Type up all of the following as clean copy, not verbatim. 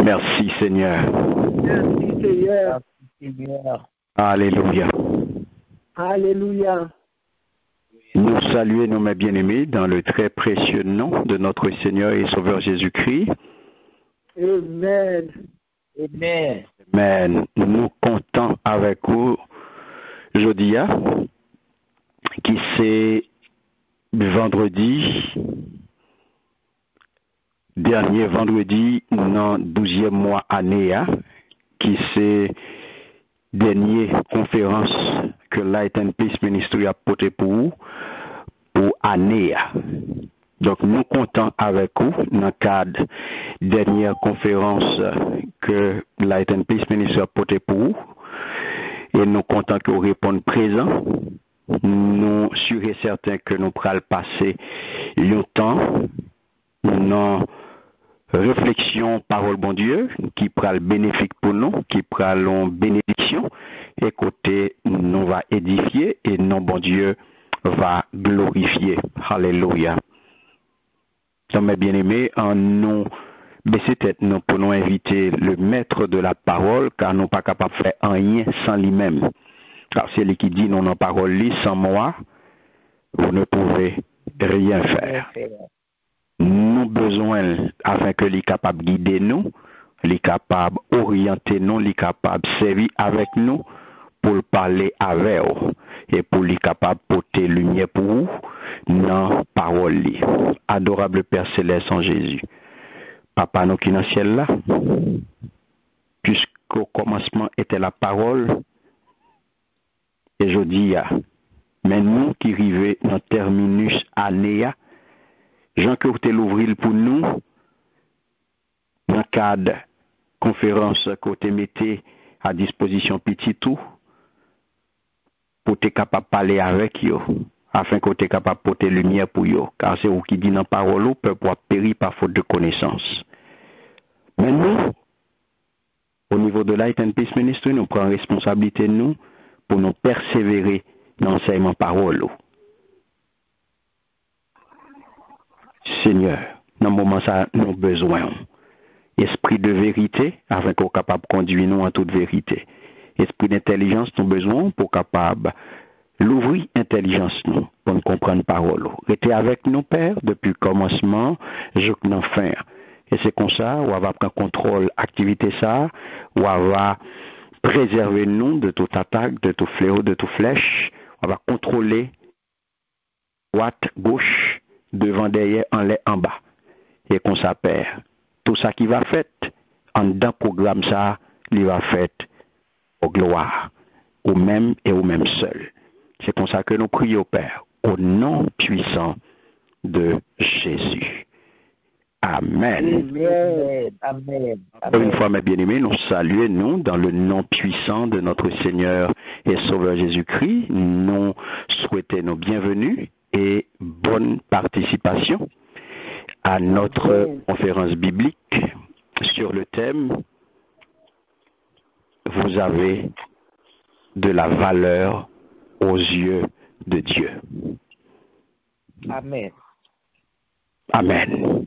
Merci Seigneur. Merci Seigneur. Merci Seigneur. Alléluia. Alléluia. Nous saluons mes bien-aimés dans le très précieux nom de notre Seigneur et Sauveur Jésus-Christ. Amen. Amen. Amen. Nous comptons avec vous jeudi, qui c'est vendredi, dernier vendredi dans 12e mois année, qui c'est dernière conférence que Light and Peace Ministry a porté pour année. Donc nous comptons avec vous dans le cadre de la dernière conférence que Light and Peace Ministry a porté pour vous. Et nous comptons que vous répondez présent. Nous sûrs et certains que nous pourrons passer longtemps dans réflexion, parole bon Dieu, qui pourra bénéfique pour nous, qui pourra bénédiction, et côté nous va édifier et non bon Dieu va glorifier. Alléluia. Donc mes bien-aimés, en nous baisser tête nous pour nous inviter le maître de la parole, car nous pas capables de faire rien sans lui-même. Car c'est lui qui dit non en parole, lui, sans moi, vous ne pouvez rien faire. Nous besoin afin que les capable de guider nous, les capable d'orienter nous, les capable de servir avec nous pour parler avec vous et pour les capable de porter lumière pour vous dans la parole. Adorable Père Céleste en Jésus. Papa nous qui dans le ciel là, puisqu'au commencement était la parole, et je dis, mais nous qui arrivons dans terminus année, Jean que vous l'ouvrir pour nous, dans le cadre conférence que vous mettez à disposition petit tout, pour être capable de parler avec vous, afin que vous soyez capable de porter lumière pour vous. Car c'est vous qui dit dans la parole, le peuple a péri par faute de connaissance. Mais nous, au niveau de Light and Peace Ministry, nous prenons responsabilité de nous pour nous persévérer dans l'enseignement parole. Seigneur, dans le moment ça, nous avons besoin. Esprit de vérité, afin qu'on soit capable de conduire nous en toute vérité. Esprit d'intelligence, nous avons besoin pour capable l'ouvrir intelligence nous, pour nous comprendre parole. Restez avec nous, Père, depuis le commencement jusqu'à la fin. Et c'est comme ça, on va prendre contrôle activité ça, on va préserver nous de toute attaque, de tout fléau, de toute flèche. On va contrôler droite, gauche, devant, derrière, en l'air, en bas. Et qu'on s'appelle. Tout ça qui va fait, en dans programme ça, il va fait au gloire, au même et au même seul. C'est comme ça que nous prions, Père, au nom puissant de Jésus. Amen. Amen. Amen. Une fois, mes bien-aimés, nous saluons nous dans le nom puissant de notre Seigneur et Sauveur Jésus-Christ. Nous souhaitons nos bienvenus et bonne participation à notre conférence biblique sur le thème « Vous avez de la valeur aux yeux de Dieu ». Amen. Amen.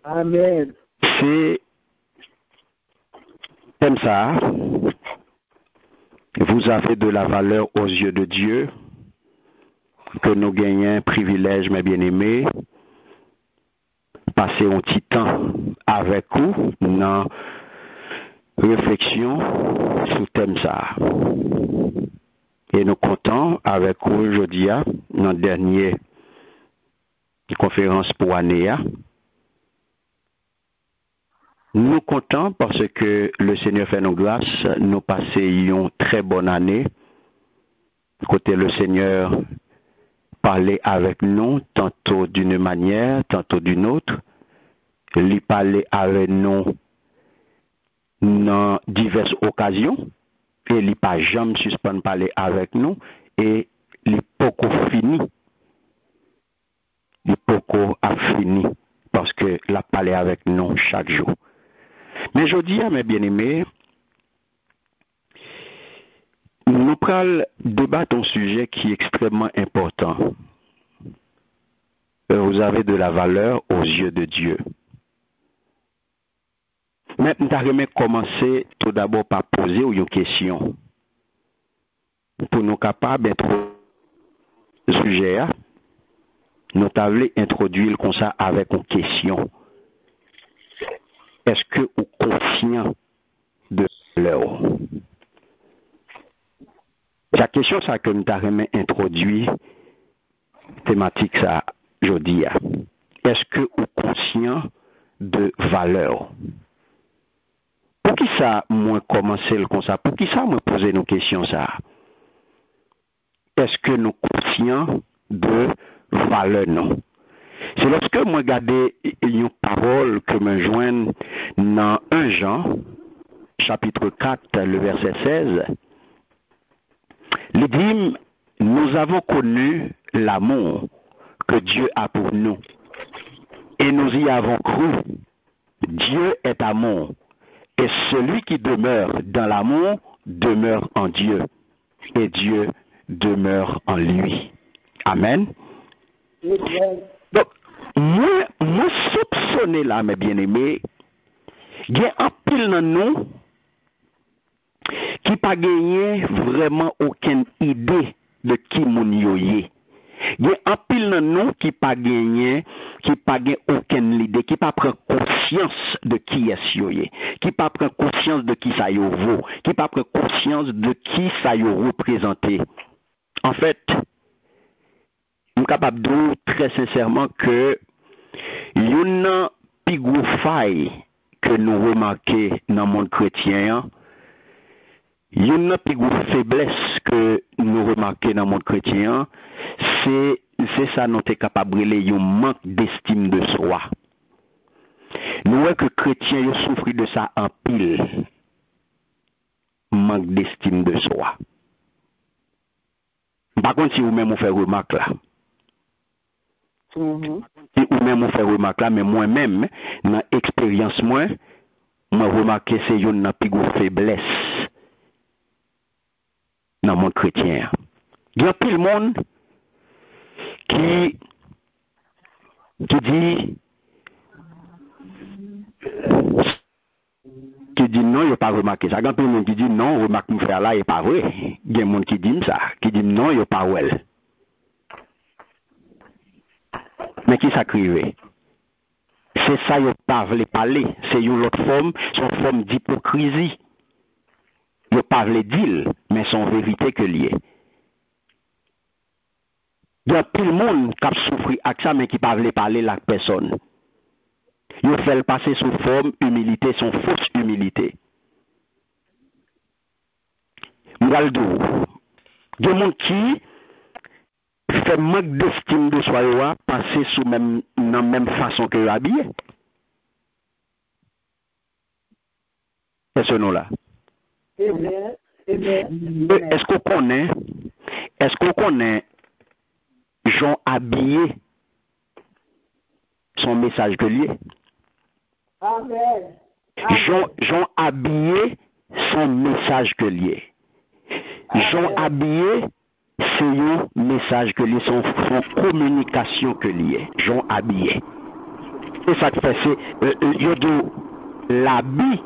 Amen. C'est comme ça. Vous avez de la valeur aux yeux de Dieu, que nous gagnons un privilège, mes bien-aimés, passer un petit temps avec vous dans réflexion sur le thème ça. Et nous comptons avec vous aujourd'hui, dans la dernière conférence pour année. Nous comptons parce que le Seigneur fait nos grâces, nous passons une très bonne année. Côté le Seigneur parlait avec nous, tantôt d'une manière, tantôt d'une autre. Il parlait avec nous dans diverses occasions. Et il n'a pas jamais suspendu parler avec nous. Et il n'a pas fini. Il n'a pas fini. Parce qu'il a parlé avec nous chaque jour. Mais je dis à mes bien-aimés, nous allons débattre un sujet qui est extrêmement important. Vous avez de la valeur aux yeux de Dieu. Mais nous allons commencer tout d'abord par poser une question. Pour nous capables d'être sujet, nous allons introduire comme ça avec une question. Est-ce que vous êtes conscient de l'heure? La question ça que nous avons introduit, thématique ça, je dis. Est-ce que vous êtes conscient de valeur? Pour qui ça, moi, commencer comme ça? Pour qui ça, moi, poser nos questions ça? Est-ce que nous sommes conscients de valeur, non? C'est lorsque moi regardais une parole que me joigne dans 1 Jean, chapitre 4, le verset 16, il dit, nous avons connu l'amour que Dieu a pour nous, et nous y avons cru. Dieu est amour, et celui qui demeure dans l'amour demeure en Dieu, et Dieu demeure en lui. Amen. Donc, moi soupçonner là, mes bien-aimés, il y a un pile dans nous qui pas gagné vraiment aucune idée de qui moun yo yé. Il y a un pile dans nous qui pas gagné aucune idée, qui pas prend conscience de qui est yo yé, qui pas prend conscience de qui ça yo vaut, qui pas prend conscience de qui ça yo représenté. En fait, je suis capable de dire très sincèrement que il y a une plus grosse faille que nous remarquons dans le monde chrétien. Il y a une plus grosse faiblesse que nous remarquons dans le monde chrétien. C'est ça nous sommes capables de brûler un manque d'estime de soi. Nous voyons que les chrétiens souffrent de ça en pile. Manque d'estime de soi. Par contre, si vous-même vous faites remarque là, si vous-même vous faites remarque là, mais moi-même, dans l'expérience, moi remarqué c'est une plus grosse faiblesse dans le monde chrétien. Il y a plus de monde qui dit non, il n'a pas remarqué ça. Il y a plus de monde qui dit non, remarque mon frère là, il n'est pas vrai. Il y a des gens qui disent ça, qui disent non, il n'est pas vrai. Mais qui s'acrivait? C'est ça, il n'a pas voulu parler. C'est une autre forme, c'est une forme d'hypocrisie. Il n'a pas voulu dire, mais son vérité que lié. Il y a tout le monde qui a souffert avec ça, mais qui n'a pas voulu parler à la personne. Il fait le passer sous forme humilité, son fausse humilité. Il y a des gens qui fait manque d'estime de soi, passer sous même, dans la même façon que habillé. C'est ce nom-là. Est-ce qu'on connaît Jean habillé son message que lié? Amen. Jean habillé son message que lié. Jean habillé c'est un message que lié, son communication que lié. Jean habillé. Et ça fait c'est l'habit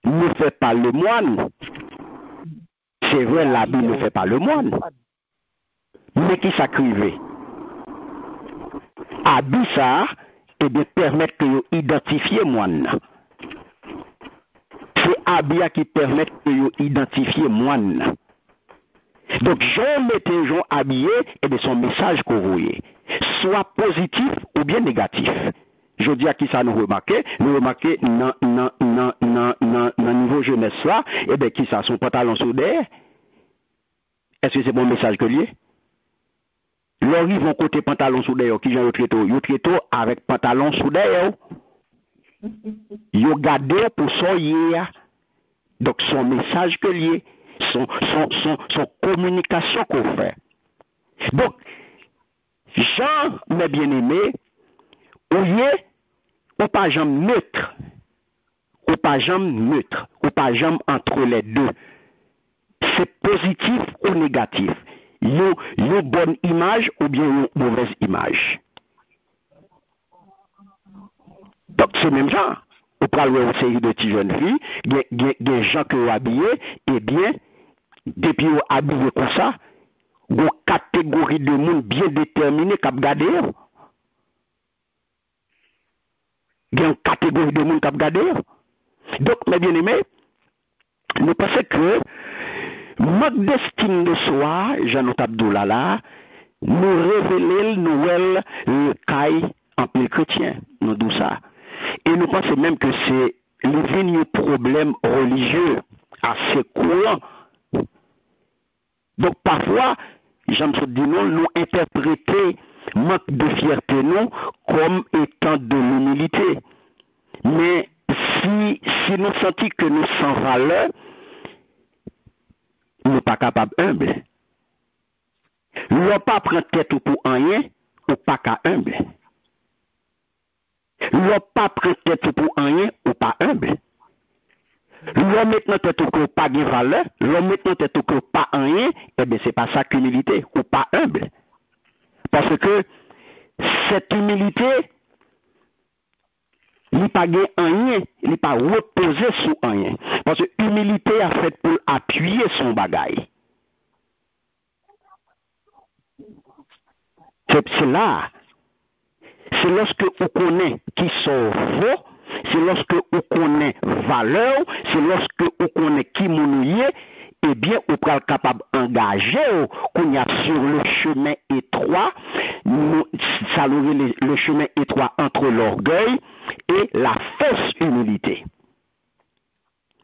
ne fait pas le moine. C'est vrai, l'habit ne fait pas le moine. Mais qui s'acrivait? Habit ça, et bien permettre que vous identifiez moine. C'est habit qui permet que vous identifiez moine. Donc, Jean mettez Jean habillé, et bien son message qu'on voyait, soit positif ou bien négatif. Je dis à qui ça nous remarquait dans niveau jeunesse là, et bien qui ça, son pantalon soudé. Est-ce que c'est bon message que lié? Leur ils vont côté pantalon soudé, qui j'en traité avec pantalon soudé. Yo gardé pour son hier. Donc son message que lié, son communication qu'on fait. Donc, Jean, mes bien-aimés, ou pas jamais neutre, ou pas jamais entre les deux. C'est positif ou négatif. Une bonne image ou bien une mauvaise image. Donc c'est même genre. Ou parle une série de petites jeunes filles, des gens qui ont habillé, eh bien, depuis qu'ils ont habillé comme ça, une catégorie de monde bien déterminée qui a gardé. Il y a une catégorie de monde qui a gardé. Donc, mes bien-aimés, nous pensons que manque d'estime de soi, Jean-Noël Abdoula là, nous révèle Noël le caille en pile chrétien. Nous disons ça. Et nous pensons même que c'est le problème religieux assez courant. Donc parfois, Jean-Noël dit nous interpréter manque de fierté nous comme étant de l'humilité. Mais si nous sentons que nous sans valeur, nous ne sommes pas capables humble. Nous ne pas prendre tête pour rien, ou pas qu'à humble. Nous ne pas prendre tête pour rien, ou pas humble. Nous mettons tête pour pas de valeur, nous mettons tête pour pas rien, eh bien c'est pas ça qu'humilité, ou pas humble. Parce que cette humilité, il n'est pas gagné rien, il n'est pas reposé sur rien. Parce que l'humilité a fait pour appuyer son bagage. C'est là. C'est lorsque vous connaissez qui sont faux, c'est lorsque vous connaissez valeur, c'est lorsque vous connaissez qui mounouye, eh bien, vous êtes capable d'engager qu'on y a sur le chemin étroit, ça le chemin étroit entre l'orgueil et la fausse humilité.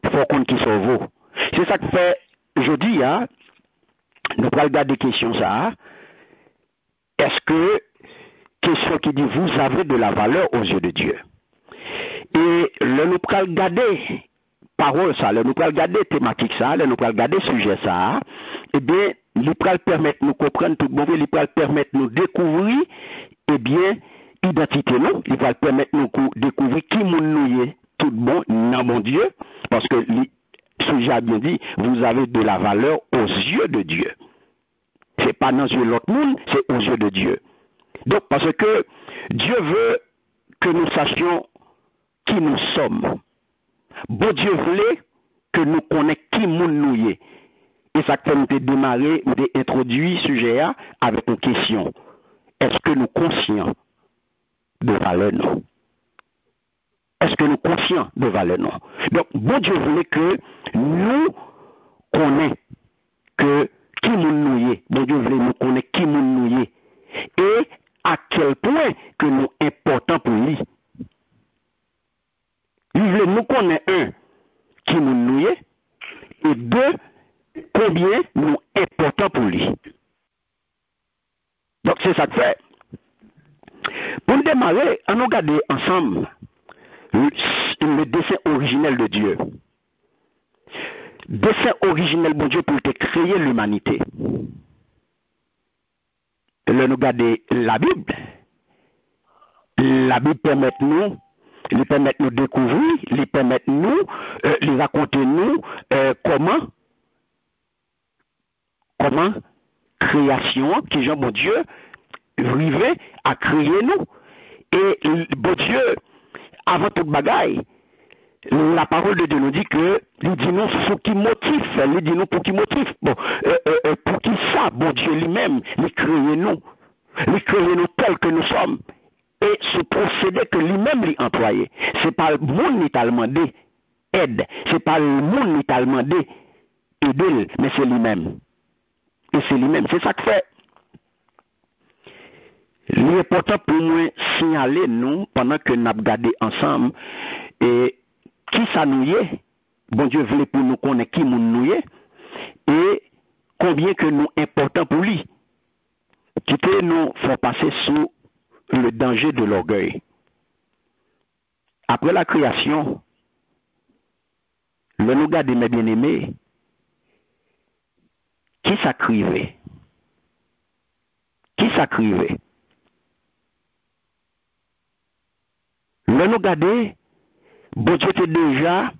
Il faut qu'on qui sauve. C'est ça que fait, je dis, hein, nous allons regarder question ça. Est-ce que, question qui dit, vous avez de la valeur aux yeux de Dieu? Et le nous allons regarder parole ça, le nous allons regarder thématique ça, le nous allons regarder sujet ça, eh bien, il va permettre de nous comprendre tout bon, il va permettre de nous découvrir, eh bien, identité nous, il va permettre de nous découvrir qui nous est tout bon dans mon Dieu, parce que le sujet a bien dit, vous avez de la valeur aux yeux de Dieu. C'est pas dans les yeux de l'autre monde, c'est aux yeux de Dieu. Donc, parce que Dieu veut que nous sachions qui nous sommes. Bon Dieu voulait que nous connaissions qui nous est. Et ça fait nous démarrer, nous introduire ce sujet avec une question. Est-ce que nous sommes conscients de valeur non? Est-ce que nous sommes conscients de valeur non? Donc, bon Dieu voulait que nous connaissions que qui nous est. Bon Dieu voulait nous connaître qui nous est. Et à quel point que nous important pour lui. Il veut nous connaître, un, qui nous est, et deux, combien nous important pour lui. Donc c'est ça que fait. Pour démarrer, on a regardé ensemble le dessin originel de Dieu. Dessin originel de Dieu pour créer l'humanité. Là, nous regardons la Bible. La Bible permet nous, il permet nous découvrir, il permet nous, il raconter nous comment création, qui Jean bon Dieu arrivait à créer nous. Et bon Dieu, avant toute bagaille, la parole de Dieu nous dit que, il dit nous pour qui motif, il dit nous pour qui motif. Bon, pour qui ça, bon Dieu lui-même, il crée nous tels que nous sommes. Et ce procédé que lui-même lui employé, c'est pas le monde qui t'a demandé aide, c'est pas le monde qui t'a demandé aider, mais c'est lui-même. Et c'est lui-même, c'est ça que fait. L'important pour nous signaler nous pendant que nous avons regardé ensemble et qui ça nous est, bon Dieu voulait pour nous connaître qui nous est et combien que nous important pour lui. Qui peut nous faire passer sous le danger de l'orgueil. Après la création, le nous garde mes bien-aimés, qui s'acrivait? Qui s'acrivait? Le nous garde, bon Dieu était déjà,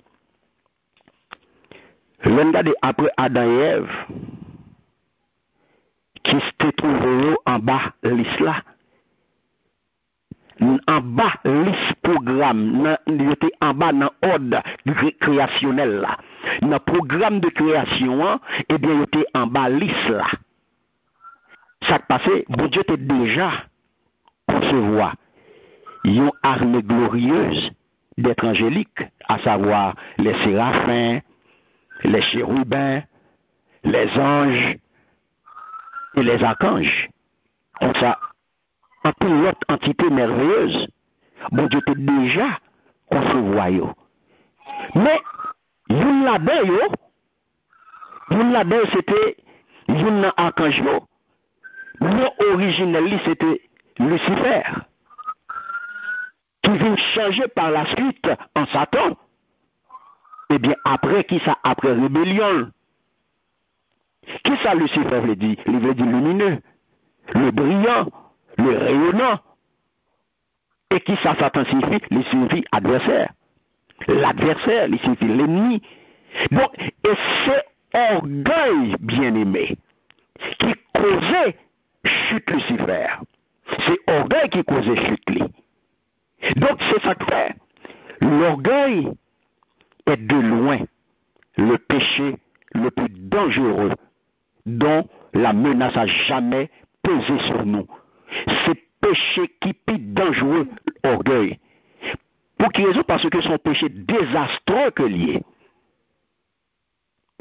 le nous garde après Adam et Ève, qui se trouvaient en bas l'isla. en bas liste programme, il était en bas dans l'ordre créationnel là. Dans le programme de création, eh bien, il était en bas liste là. Ça qui passait, bon Dieu était déjà concevoir une armée glorieuse d'êtres angéliques, à savoir les séraphins, les chérubins, les anges et les archanges. Comme ça, en plus l'autre entité merveilleuse, bon Dieu était déjà concevoir yo. Mais, une là-dedans, c'était une archange yo. Le nom originel, c'était Lucifer, qui vient changer par la suite en Satan. Eh bien, après qui ça? Après rébellion. Qui ça Lucifer veut dire? Il veut dire lumineux, le brillant, le rayonnant. Et qui ça Satan signifie? Il signifie adversaire. L'adversaire, il signifie l'ennemi. Donc, et c'est orgueil, bien-aimé, qui causait chute Lucifer. C'est orgueil qui causait chute lui. Donc c'est ça que fait. L'orgueil est de loin le péché le plus dangereux dont la menace a jamais pesé sur nous. C'est péché qui est plus dangereux, l'orgueil. Pour quelle raison? Parce que c'est un péché désastreux que lié.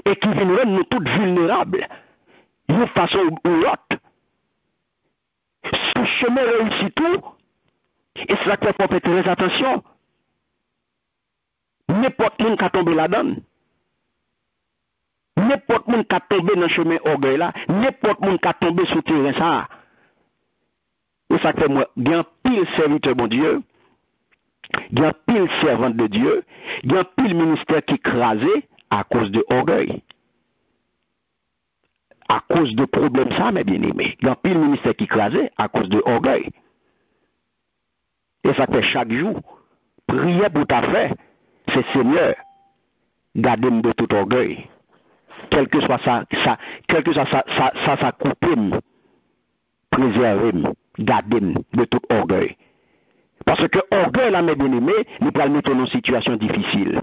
Et qui vient rendre nous tous vulnérables. D'une façon ou l'autre. Ce chemin réussit tout, et c'est là qu'il faut faire très attention. N'importe qui a tombé là-dedans. N'importe qui a tombé dans le chemin orgueil là. N'importe qui a tombé sur le terrain ça. Et ça fait moi, il y a un pile serviteur bon Dieu, il y a un pile servante de Dieu, il y a un pile ministère qui crasé à cause de orgueil. À cause de problèmes ça, mes bien-aimés. Il y a pile ministère qui crasait à cause de orgueil. Et ça fait chaque jour, prier pour ta fait, c'est Seigneur, gardez-moi de tout orgueil. Quel que soit ça coupé, préservez-moi, gardez-moi de tout orgueil. Parce que orgueil, là, mes bien-aimés, nous peut le mettre dans une situation difficile.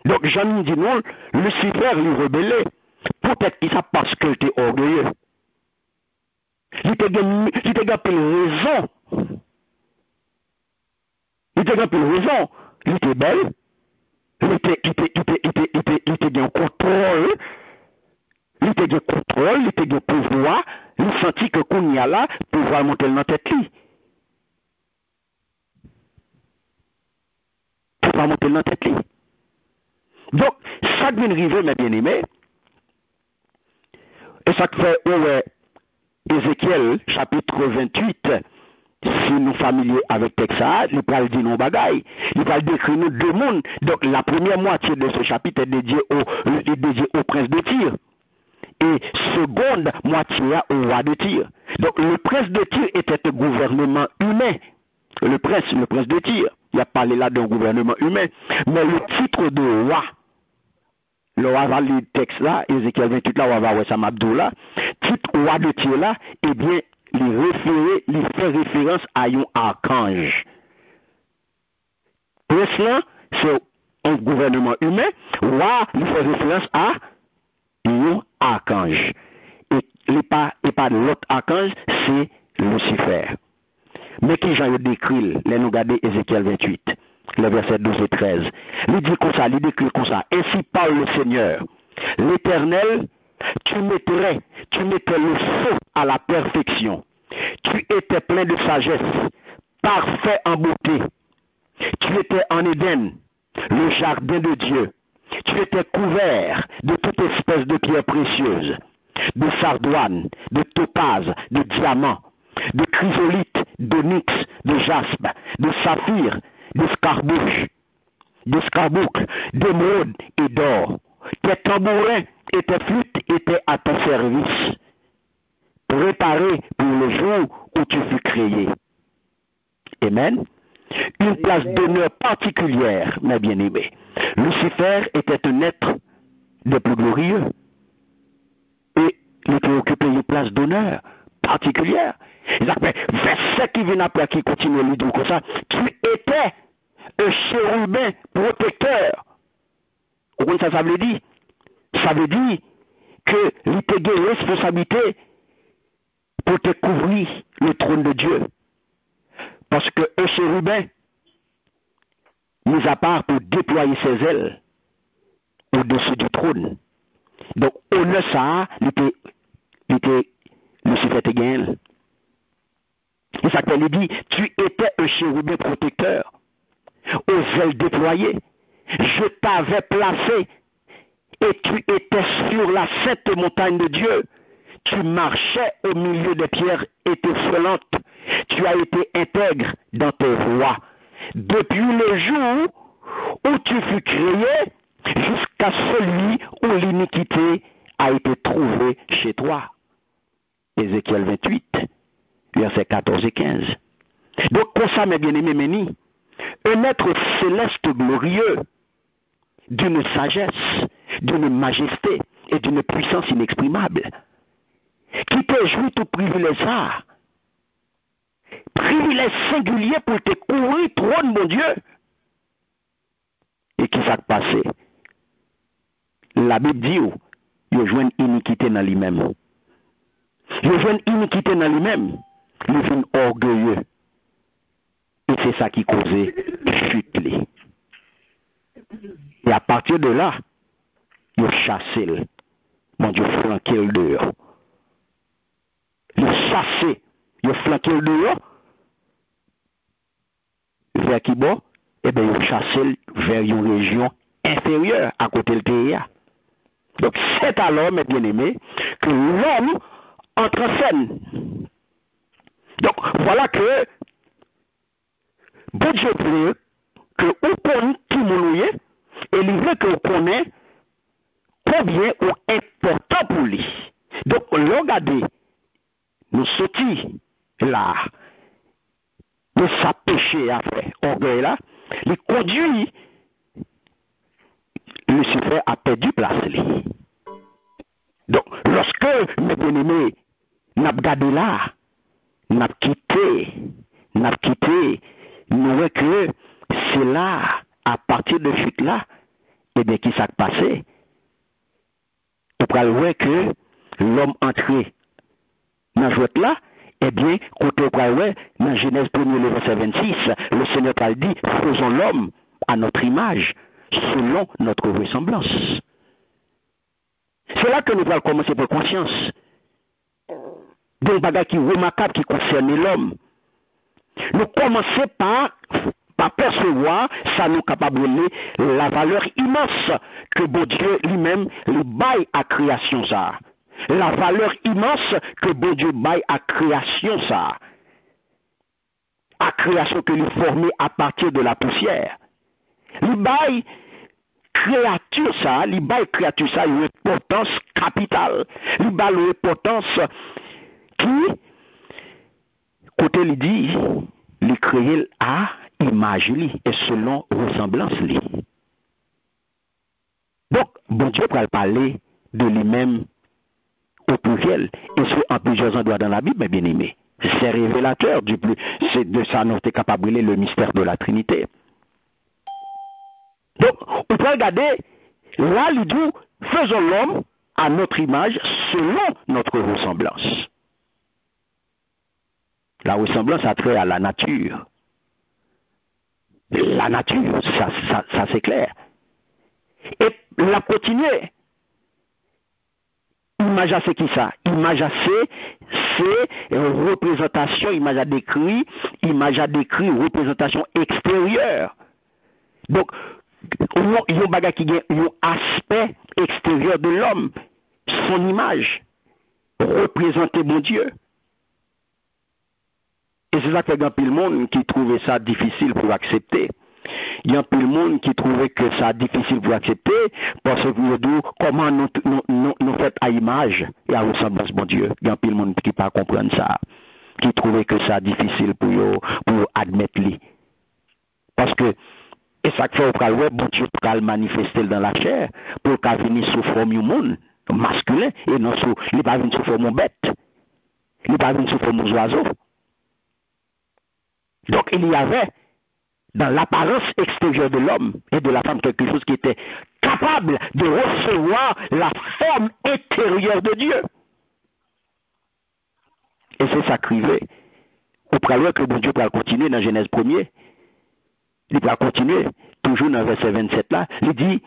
Donc, Jean dit non, Lucifer lui rebellait. Peut-être qu'il ça parce qu'il était orgueilleux. Il était gagné raison. Il était gagné raison. Il était belle. Il était gagné contrôle. Il était gagné contrôle. Il était gagné pouvoir. Il sentit que qu'on y a là, pouvoir monter dans la tête lui. Pouvoir monter dans la tête lui. Donc, ça vient arriver, mes bien-aimés. Et ça fait Ézéchiel, chapitre 28, si nous familiers avec Texas, il parle de nos bagailles, il parle décrire nous deux mondes. Donc la première moitié de ce chapitre est dédiée au prince de Tyr. Et seconde moitié au roi de Tyr. Donc le prince de Tyr était un gouvernement humain. Le prince de Tyr, il a parlé là d'un gouvernement humain. Mais le titre de roi, le roi va lire le texte là, Ézéchiel 28 là, on va voir ça Mabdou là, titre roi de Tyr là, eh bien, il fait référence à un archange. Prince là, c'est un gouvernement humain, roi, il fait référence à un archange. Et pas l'autre archange, c'est Lucifer. Mais qui j'en ai décrit, là nous regardons Ézéchiel 28. Le verset 12 et 13. Il dit comme ça, il décrit comme ça. Ainsi parle le Seigneur, l'Éternel, tu mettais le feu à la perfection. Tu étais plein de sagesse, parfait en beauté. Tu étais en Éden, le jardin de Dieu. Tu étais couvert de toute espèce de pierres précieuses, de sardoine, de topaz, de diamant, de chrysolite, d'onyx, de jaspe, de saphir, d'escarboucle, d'émeraude et d'or. Tes tambourins et tes flûtes étaient à ton service, préparés pour le jour où tu fus créé. Amen. Une place d'honneur particulière, mes bien-aimés. Lucifer était un être des plus glorieux. Et il était occupé une place d'honneur particulière. Verset qui vient après, qui continue à lui dire comme ça, tu étais un chérubin protecteur. Vous comprenez ça veut dire? Ça veut dire que il te une responsabilité pour te couvrir le trône de Dieu. Parce que un chérubin, mis à part pour déployer ses ailes au-dessus du trône. Donc, honneur ça, Lucifer te gagne. Et ça lui dit, tu étais un chérubin protecteur, aux ailes déployées. Je t'avais placé et tu étais sur la sainte montagne de Dieu. Tu marchais au milieu des pierres étincelantes. Tu as été intègre dans tes voies. Depuis le jour où tu fus créé, jusqu'à celui où l'iniquité a été trouvée chez toi. Ézéchiel 28, versets 14 et 15. Donc, pour ça, mes bien-aimés, Méni, un être céleste glorieux, d'une sagesse, d'une majesté et d'une puissance inexprimable, qui te jouit tout privilège ça, privilège singulier pour te couvrir trône, mon Dieu. Et qui s'est passé? La Bible dit, il joue une iniquité dans lui-même. Il joue une iniquité dans lui-même. Il est orgueilleux. Et c'est ça qui causait chute. Et à partir de là, il a chassé. Mon Dieu, flanqué le dehors. Il a chassé. Il a flanqué le dehors. Vers qui bon? Eh bien, il a chassé vers une région inférieure à côté de Théa. Donc, c'est alors, mes bien-aimés, que l'homme entre en scène. Donc, voilà que bon Dieu veut que vous connaissez qui nous est, et il veut que vous connaissez combien est important pour lui. Donc, regardez, nous sortis là, de sa péché après, orgueil là, il conduit Lucifer a perdu place. Donc, lorsque, mes bien-aimés, nous avons gardé là, nous avons quitté, nous voyons que c'est là, à partir de chute là, et bien, qui s'est passé? Vous pouvez voir que l'homme entré dans la joie là, eh bien, quand vous pouvez voir, dans Genèse 1er, verset 26, le Seigneur a dit, faisons l'homme à notre image, selon notre ressemblance. C'est là que nous allons commencer par conscience. Donc, bagage qui est remarquable qui concerne l'homme. Nous commençons par percevoir, ça nous capable de la valeur immense que bon Dieu lui-même lui baille à création ça. La valeur immense que bon Dieu baille à création ça. À création que lui formée à partir de la poussière. Lui baille créature ça, lui baille créature ça une importance capitale. Lui baille une importance qui, côté lui dit, lui créé à image lui et selon ressemblance lui. Donc, bon Dieu peut parler de lui-même au pluriel, et c'est en plusieurs endroits dans la Bible, mes bien-aimés. C'est révélateur du plus, c'est de ça nous est capable de le mystère de la Trinité. Donc, on peut regarder, là, il dit, faisons l'homme à notre image selon notre ressemblance. La ressemblance a trait à la nature. La nature, ça c'est clair. Et la continuer. Image c'est qui ça? Image c'est représentation, image à décrit représentation extérieure. Donc, il y a un bagage qui a un aspect extérieur de l'homme, son image, représenter mon Dieu. Et c'est ça que il y a le monde qui trouvait ça difficile pour accepter. Il y a plus de monde qui trouvait que ça difficile pour accepter parce que nous disons comment nous faisons à image et à ressemblance de Dieu. Il y a plus de monde qui ne peut pas comprendre ça, qui trouvait que ça difficile pour admettre lui. Parce que et ça fait au bon Dieu pour le manifester dans la chair pour qu'il vienne sous forme humaine masculin et non sous il va venir sous forme bête. Il n'est pas venu sous forme d'oiseau. Donc il y avait dans l'apparence extérieure de l'homme et de la femme quelque chose qui était capable de recevoir la forme intérieure de Dieu. Et c'est ça crivé. On parle que bon Dieu va continuer dans Genèse 1er. Il va continuer, toujours dans verset 27 là. Il dit,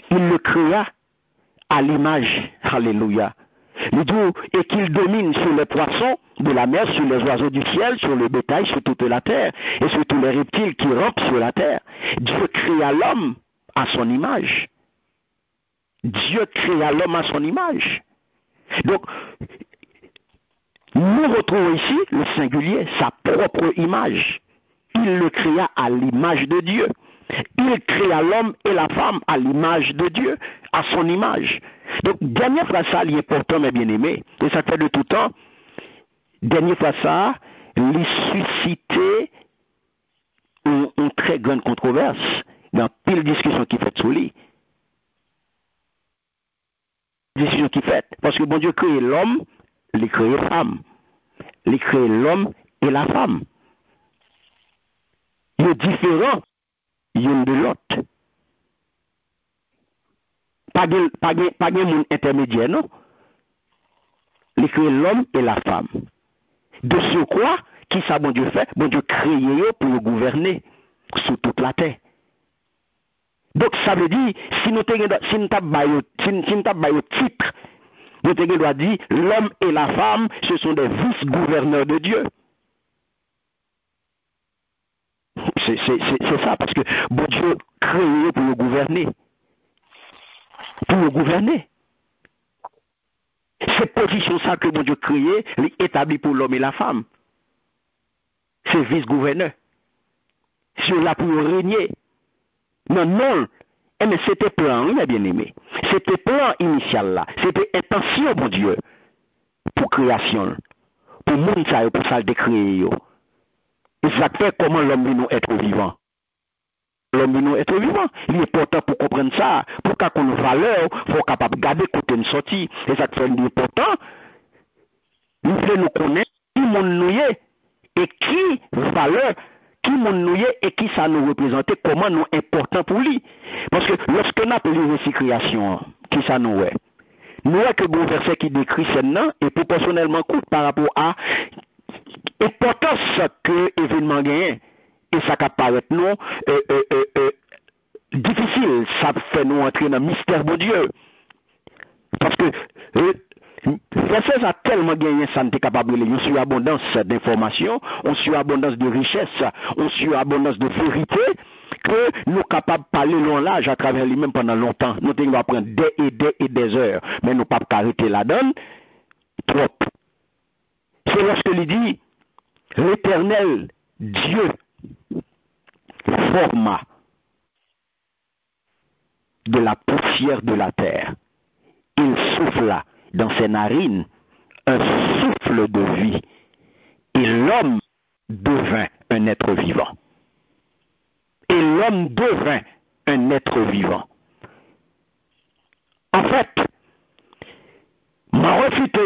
il le créa à l'image, alléluia. Il dit, et qu'il domine sur les poissons de la mer, sur les oiseaux du ciel, sur le bétail, sur toute la terre, et sur tous les reptiles qui rampent sur la terre. Dieu créa l'homme à son image. Dieu créa l'homme à son image. Donc, nous retrouvons ici le singulier, sa propre image. Il le créa à l'image de Dieu. Il créa l'homme et la femme à l'image de Dieu, à son image. Donc, dernière fois ça, il est important, mes bien-aimés, et ça fait de tout temps, dernière fois ça, il suscitait une très grande controverse dans pile discussion qui fait sous lui. Discussion qui fait, parce que bon Dieu crée l'homme, il crée la femme. Il crée l'homme et la femme. Il est différent l'une de l'autre. Pas de monde intermédiaire, non? Il crée l'homme et la femme. De ce quoi, qui ça bon Dieu fait? Bon Dieu crée pour le gouverner sur toute la terre. Donc ça veut dire, si nous t'avons titre, nous doit dire l'homme et la femme, ce sont des vice-gouverneurs de Dieu. C'est ça, parce que bon Dieu créé pour le gouverner. Pour le gouverner. C'est position ça que bon Dieu créé, établi pour l'homme et la femme. C'est vice-gouverneur. C'est là pour régner. Non. Mais c'était plan, il a bien aimé. C'était plan initial là. C'était intention, bon Dieu, pour création. Pour monde ça, pour ça le décréer. Et ça fait comment l'homme nous être vivant. L'homme nous être vivant. Il est important pour comprendre ça. Pour qu'on ait une valeur, il faut capable de garder côté une sortie. Et ça fait important. Nous voulons nous connaître qui monde nous est et qui valeur, qui monde nous est et qui ça nous représente, comment nous important pour lui. Parce que lorsque nous appelons aussi création, qui ça nous est. Nous avons que le verset qui décrit celle-là et proportionnellement court par rapport à l'importance que l'événement gagne. Et ça peut paraître non difficile, ça fait nous entrer dans le mystère de Dieu. Parce que verset a tellement gagné, ça n'est capable de une surabondance d'informations, une surabondance de richesse, une surabondance de vérité, que nous sommes capables de parler long l'âge à travers lui-même pendant longtemps. Nous devons apprendre des heures, mais nous ne pouvons pas arrêter la donne trop. C'est lorsque il dit, l'Éternel Dieu forma de la poussière de la terre. Il souffla dans ses narines un souffle de vie. Et l'homme devint un être vivant. Et l'homme devint un être vivant. En fait, m'a refité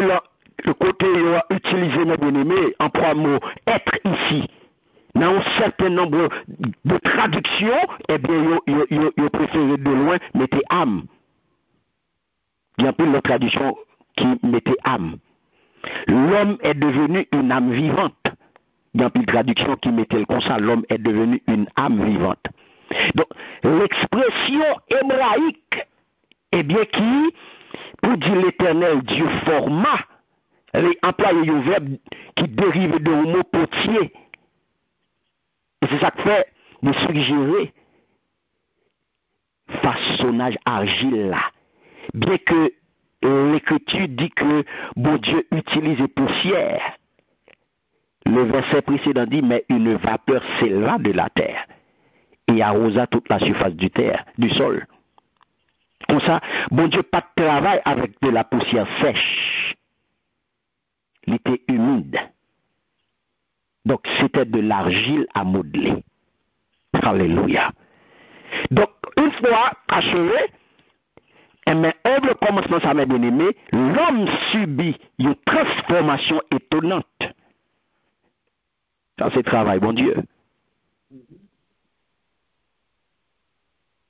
le côté utilisé, mes bien-aimés, en trois mots, être ici. Dans un certain nombre de traductions, eh bien, ils préfèrent de loin mettre âme. Il y a plus de traduction qui mettait âme. L'homme est devenu une âme vivante. Il y a plus de traduction qui mettait le comme ça. L'homme est devenu une âme vivante. Donc, l'expression hébraïque, eh bien, qui, pour dire l'Éternel, Dieu forma, les employés un verbe qui dérive de mot potier. Et c'est ça que fait de suggérer façonnage argile là. Bien que l'Écriture dit que bon Dieu utilise poussière, le verset précédent dit mais une vapeur s'éleva de la terre et arrosa toute la surface du sol. Comme ça, bon Dieu pas de travail avec de la poussière sèche. Il était humide. Donc c'était de l'argile à modeler. Alléluia. Donc une fois achevé, Mais œuvre commencement ça, mes bien-aimés, l'homme subit une transformation étonnante. Ça, c'est travail, bon Dieu.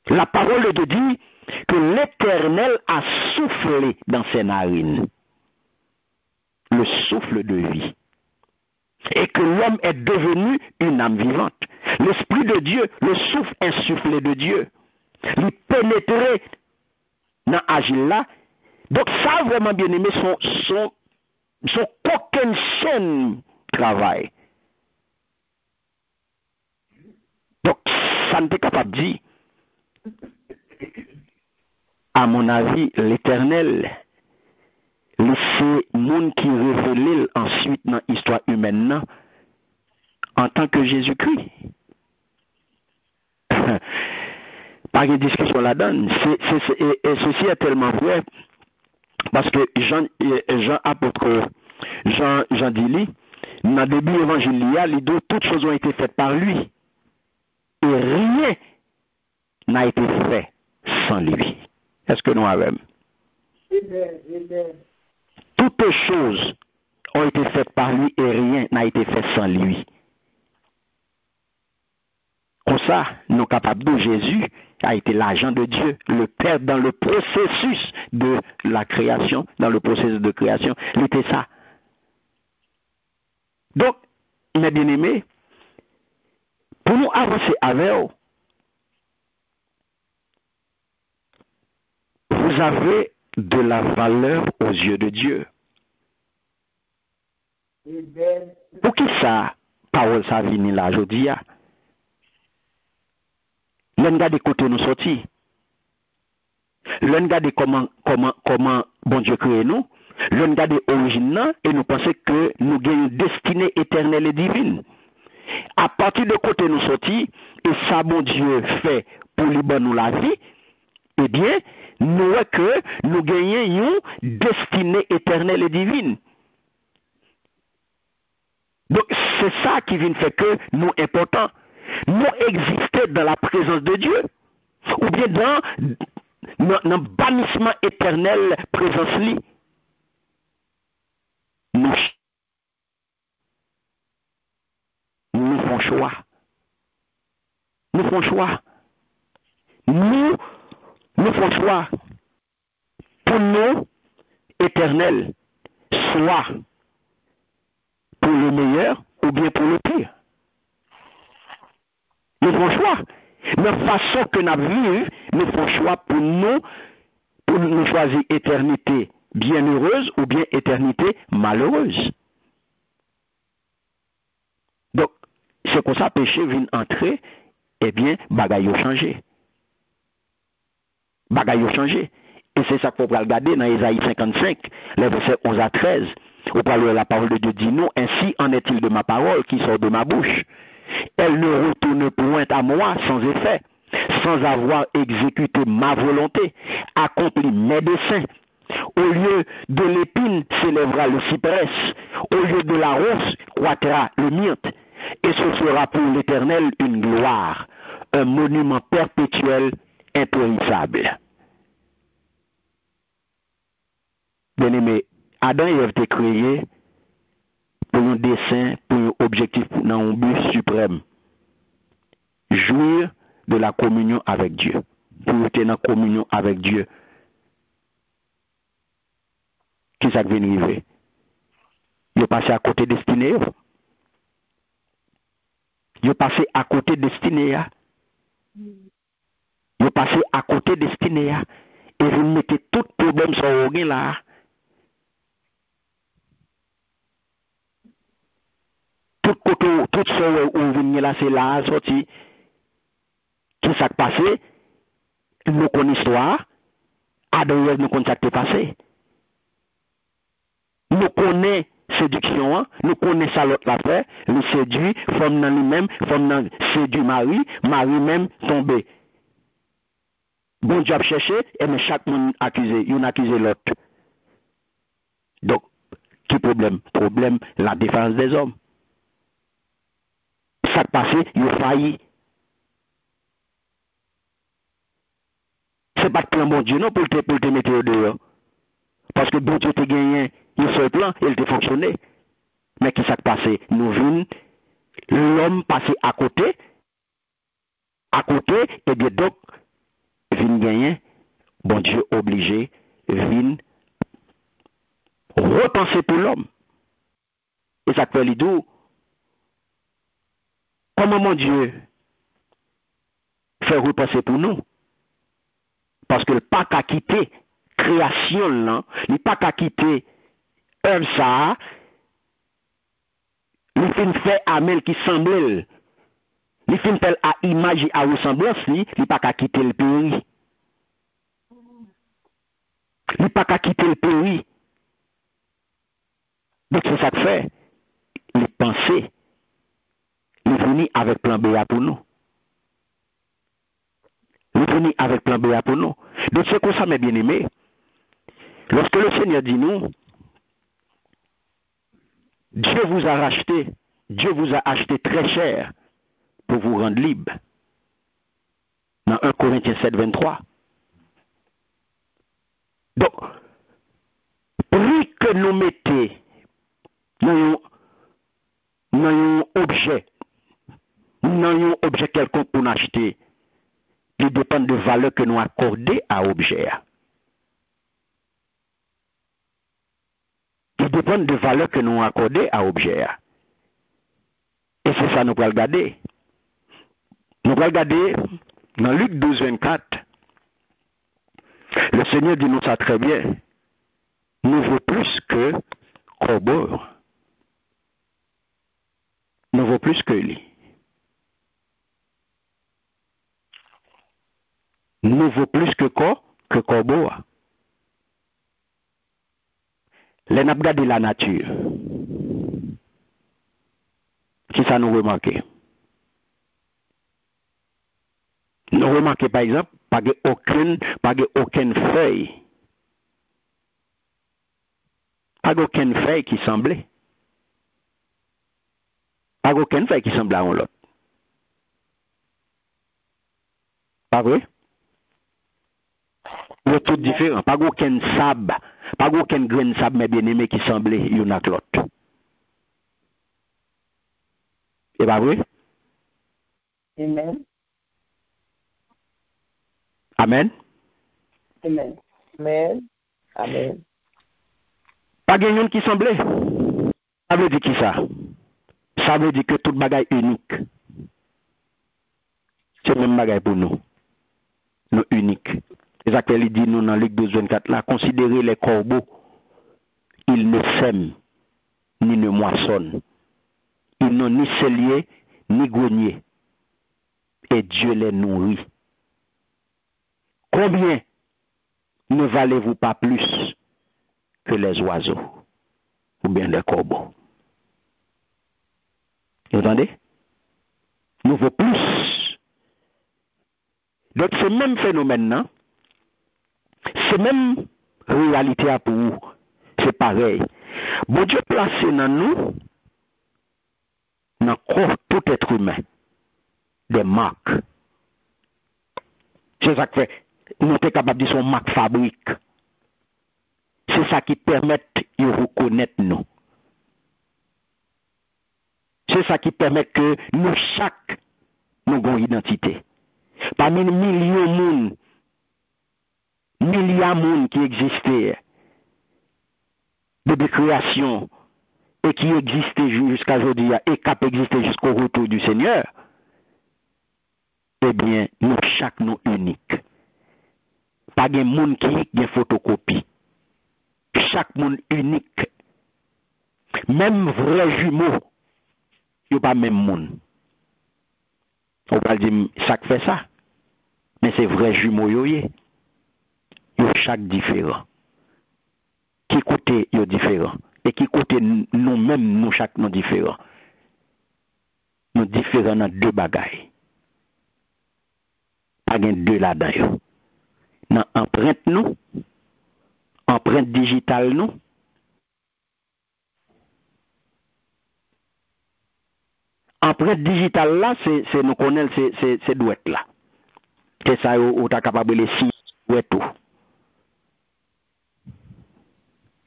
La parole de Dieu dit que l'Éternel a soufflé dans ses narines le souffle de vie. Et que l'homme est devenu une âme vivante. L'Esprit de Dieu, le souffle insufflé de Dieu, lui pénétrer dans l'agile là. Donc ça, vraiment bien aimé, son qu'aucune chaîne travail. Donc ça ne t'est capable de dire, à mon avis, l'Éternel, c'est monde qui révèle ensuite dans l'histoire humaine en tant que Jésus-Christ. Pas de discussion là-dedans. Et ceci est tellement vrai parce que Jean apôtre Jean dit, dans le début de l'évangile, toutes choses ont été faites par lui. Et rien n'a été fait sans lui. Est-ce que nous avons? Toutes choses ont été faites par lui et rien n'a été fait sans lui. Comme ça, nous sommes capables de Jésus a été l'agent de Dieu, le Père dans le processus de la création, dans le processus de création. Il était ça. Donc, mes bien-aimés, pour nous avancer avec vous, vous avez de la valeur aux yeux de Dieu. Pour qui ça, parole ça vient là aujourd'hui? L'on regarde côté nous sortis. L'on regarde comment bon Dieu crée nous. L'on regarde l'origine et nous pensons que nous avons une destinée éternelle et divine. À partir de côté nous sortis, et ça bon Dieu fait pour libérer nous la vie, eh bien, nous voyons que nous gagnons une destinée éternelle et divine. Donc, c'est ça qui vient faire que nous importants. Nous existons dans la présence de Dieu. Ou bien dans le bannissement éternel présence li. Nous faisons choix. Nous faisons choix. Nous faisons choix pour nous éternel, soit pour le meilleur ou bien pour le pire. Nous faisons choix. Mais façon que nous vivons, nous faisons choix pour nous choisir éternité bienheureuse ou bien éternité malheureuse. Donc, c'est comme ça péché vient entrer, eh bien, bagaille a changé. Bagaille a changé. Et c'est ça qu'on va regarder dans Isaïe 55, les versets 11 à 13. Au parler de la parole de Dieu dit non, ainsi en est-il de ma parole qui sort de ma bouche. Elle ne retourne point à moi sans effet, sans avoir exécuté ma volonté, accompli mes desseins. Au lieu de l'épine s'élèvera le cyprès, au lieu de la ronce croîtra le myrte, et ce sera pour l'Éternel une gloire, un monument perpétuel impérissable. Bien-aimé, Adam et Ève étaient créés pour un dessein, pour un objectif, pour un but suprême. Jouir de la communion avec Dieu. Pour être en communion avec Dieu. Qui ça vient arriver? Ils passé à côté destiné. Ils passé à côté destiné. Ils passé à côté destiné. Et vous mettez tout problème sur vous là. Tout ce où vous venez là, c'est là, sorti. Qui s'est passé? Nous connaissons l'histoire. Adam et Ève nous connaissons ce qui s'est passé. Nous connaissons séduction, nous connaissons ça l'autre l'affaire, nous séduit, femme dans lui-même, femme dans séduit Marie, Marie même tombé. Bon Dieu a cherché, et mais chaque monde accusé, il accuse l'autre. Donc, qui problème? Problème, la défense des hommes. Ça passé, il a failli. c'est pas de plan bon Dieu non pour te mettre au dehors. Parce que bon Dieu te gagné un seul plan, il te fonctionné. Mais qui s'est passé? Nous vîmes l'homme passer à côté, et bien donc, vîmes gagner, bon Dieu obligé, vîmes repenser pour l'homme. Et ça fait l'idou. Comment mon Dieu fait repenser pour nous? Parce que le pas qu'à quitter création là, il pas qu'à quitter œuvre ça, il fait amel qui semble, il fait à image et à ressemblance, il pas qu'à quitter le pays. Il pas qu'à quitter le pays. Donc c'est ça que fait. Il pensait, il venait avec plan B pour nous. Il venait avec plan B pour nous. Donc c'est comme ça, mes bien-aimés. Lorsque le Seigneur dit nous, Dieu vous a racheté, Dieu vous a acheté très cher pour vous rendre libre. Dans 1 Corinthiens 7, 23. Donc, plus que nous mettons dans un objet quelconque pour nous acheter, il dépend de la valeur que nous accordons à l'objet. Il dépend de la valeur que nous accordons à l'objet. Et c'est ça que nous allons regarder. Nous allons regarder dans Luc 12, 24. Le Seigneur dit nous ça très bien. Nous vaut plus que corbeau. Nous vaut plus que lui. Nous vaut plus que quoi? Que corbeau. Les n'a regardé la nature. Qui ça nous remarque? Nous remarquons par exemple, pas aucune feuille. Pas aucune feuille qui semblait. Pas aucune feuille qui semblait à l'autre. Pas vrai? C'est tout différent. Pas aucun sable, pas aucun grain de sable, mais bien aimé qui semblait l'une à l'autre. C'est pas vrai? Amen. Amen. Amen. Amen. Amen. Pas gagnant qui semblait. Ça veut dire qui ça? Ça veut dire que tout bagaille unique. C'est le même bagaille pour nous. Nous uniques. C'est ça qu'il dit nous dans Luc 12, 24 là. Considérez les corbeaux. Ils ne sèment, ni ne moissonnent. Ils n'ont ni cellier, ni grenier. Et Dieu les nourrit. Combien ne valez-vous pas plus que les oiseaux ou bien les corbeaux? Vous entendez? Nous vaut plus. Donc ce même phénomène, non? C'est même réalité pour vous. C'est pareil. Bon Dieu placé dans nous, dans tout être humain, des marques. C'est ça que fait. Nous sommes capables de dire son marque fabrique. C'est ça qui permet de reconnaître nous. C'est ça qui permet que nous, chaque, nous avons une identité. Parmi les millions de monde, milliards de monde qui existaient depuis création et qui existaient jusqu'à aujourd'hui et qui existent jusqu'au retour du Seigneur, eh bien, nous, chaque, nous unique. Pas de monde qui a une photocopie. Chaque monde unique. Même vrai jumeau, il n'y a pas même monde. On va dire, ça fait ça. Mais c'est vrai jumeau, il y a chaque différent. Qui côté est différent. Et qui côté nous-mêmes, nous chaque nous différents. Nous différents dans deux bagailles. Pas de deux là-dedans. Dans empreinte nous, empreinte digitale nous, empreinte digitale là, c'est nous connaissons c'est douette là. C'est ça où tu es capable de les signes ouais tout.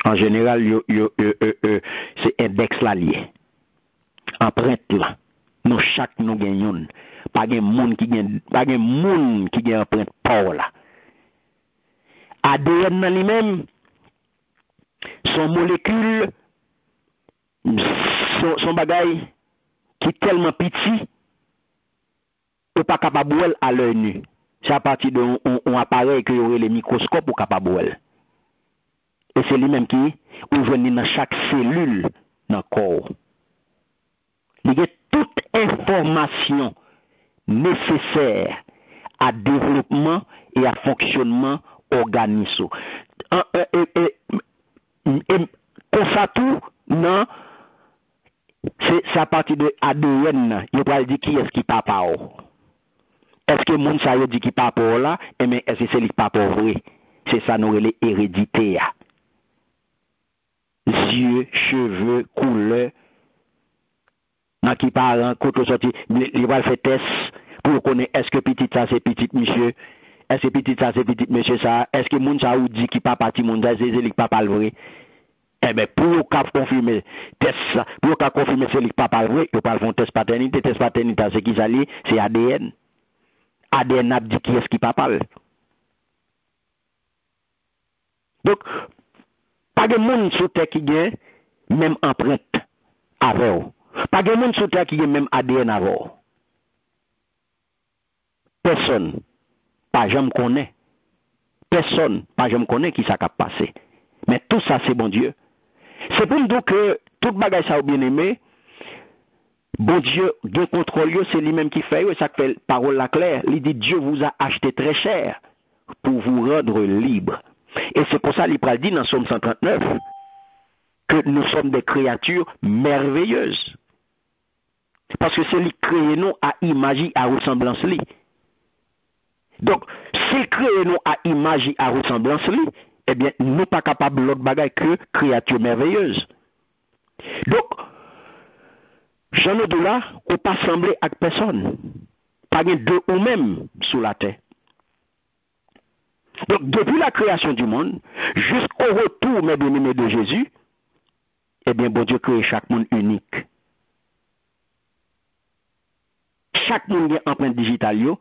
En général, c'est index là lié. Empreinte là. Nous chaque nous gagnons. Pas de monde qui gagne empreinte pour là. ADN dans lui-même, son molécule, son bagage qui est tellement petit, ou pas capable de à l'œil nu. C'est à partir d'un appareil que y aurait les microscopes ou capable de. Et c'est lui-même qui ouvre dans chaque cellule dans le corps. Il y a toute information nécessaire à développement et à fonctionnement organisme. Comme ça tout, non, c'est à partir de ADN, il va dire qui est-ce qui papa. Est-ce que moun sa yo dit qui papa là, et mais est-ce que c'est lui papa vrai? C'est ça nous les hérédité. Yeux, cheveux, couleur, dans qui parle, quand on sorti, il va faire test pour connaître est-ce que petit ça c'est petit monsieur, est-ce que petit ça c'est petit monsieur ça, est-ce que moun sa ou dit qui papa ti moun ça c'est lui papa le vrai. Eh bien, pour confirmer test ça, pour confirmer c'est lui papa le vrai, il va faire test paternité c'est qui ça lié, c'est ADN. ADN a dit qui est-ce qui papa. Donc pas de monde sur terre qui gagne même empreinte avec. Pas de monde sur terre qui gagne même ADN avec. Personne pas jamais connaît. Personne pas jamais connaît qui ça a passé. Mais tout ça c'est bon Dieu. C'est pour nous dire que tout bagage ça bien aimé. Bon Dieu, de contrôle, c'est lui-même qui fait, ça fait parole la claire. Il dit Dieu vous a acheté très cher pour vous rendre libre. Et c'est pour ça qu'il dit dans Somme 139 que nous sommes des créatures merveilleuses. Parce que c'est lui créé nous à image à ressemblance lui. Donc, s'il crée nous à image à ressemblance lui, eh bien, nous ne sommes pas capables de l'autre bagaille que créatures merveilleuses. Donc, j'en ai de là, on pas semblé à personne. Pas deux ou même sous la terre. Donc, depuis la création du monde, jusqu'au retour, mes bien-aimés, de Jésus, eh bien, bon Dieu crée chaque monde unique. Chaque monde a empreinte digitale,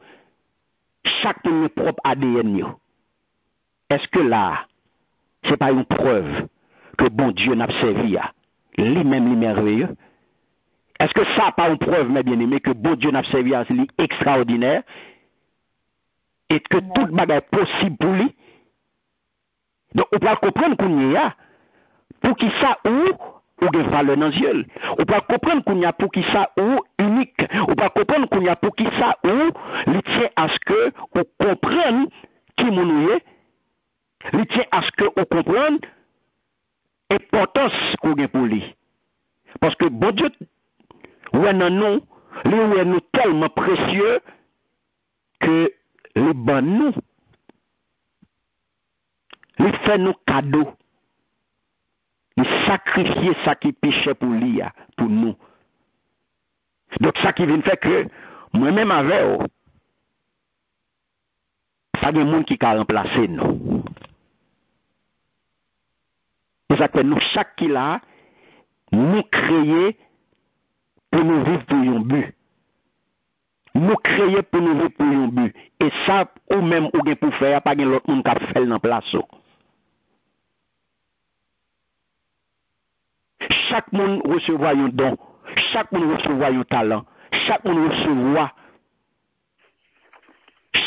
chaque monde a propre ADN. Est-ce que là, ce n'est pas une preuve que bon Dieu n'a pas servi à lui-même, lui merveilleux? Est-ce que ça n'a pas une preuve, mes bien-aimés, que bon Dieu n'a pas servi à lui extraordinaire? Et que toute bagarre est possible pour lui. Donc, on peut comprendre qu'on y a, pour qui ça ou de valeur dans les yeux. On peut comprendre qu'on y a pour qui ça ou unique. On peut comprendre qu'on y a pour qui ça ou il tient à ce que on comprenne qui mon est. Il tient à ce que on comprenne l'importance qu'on a pour lui. Parce que bon Dieu, ouais non non, lui est nous tellement précieux que les ban nous, il fait nos cadeaux, il sacrifie ça qui péchait pour lui, pour nous. Donc ça qui vient faire que moi-même avec pas de monde qui a remplacé nous. C'est ça que nous chaque qui là, nous créer pour nous vivre pour un but. Nous créer pour nous vivre pour un but. Et ça, ou même ou bien pour faire, pas l'autre monde qui a fait dans place. Chaque monde recevra un don. Chaque monde recevra un talent. Chaque monde recevra.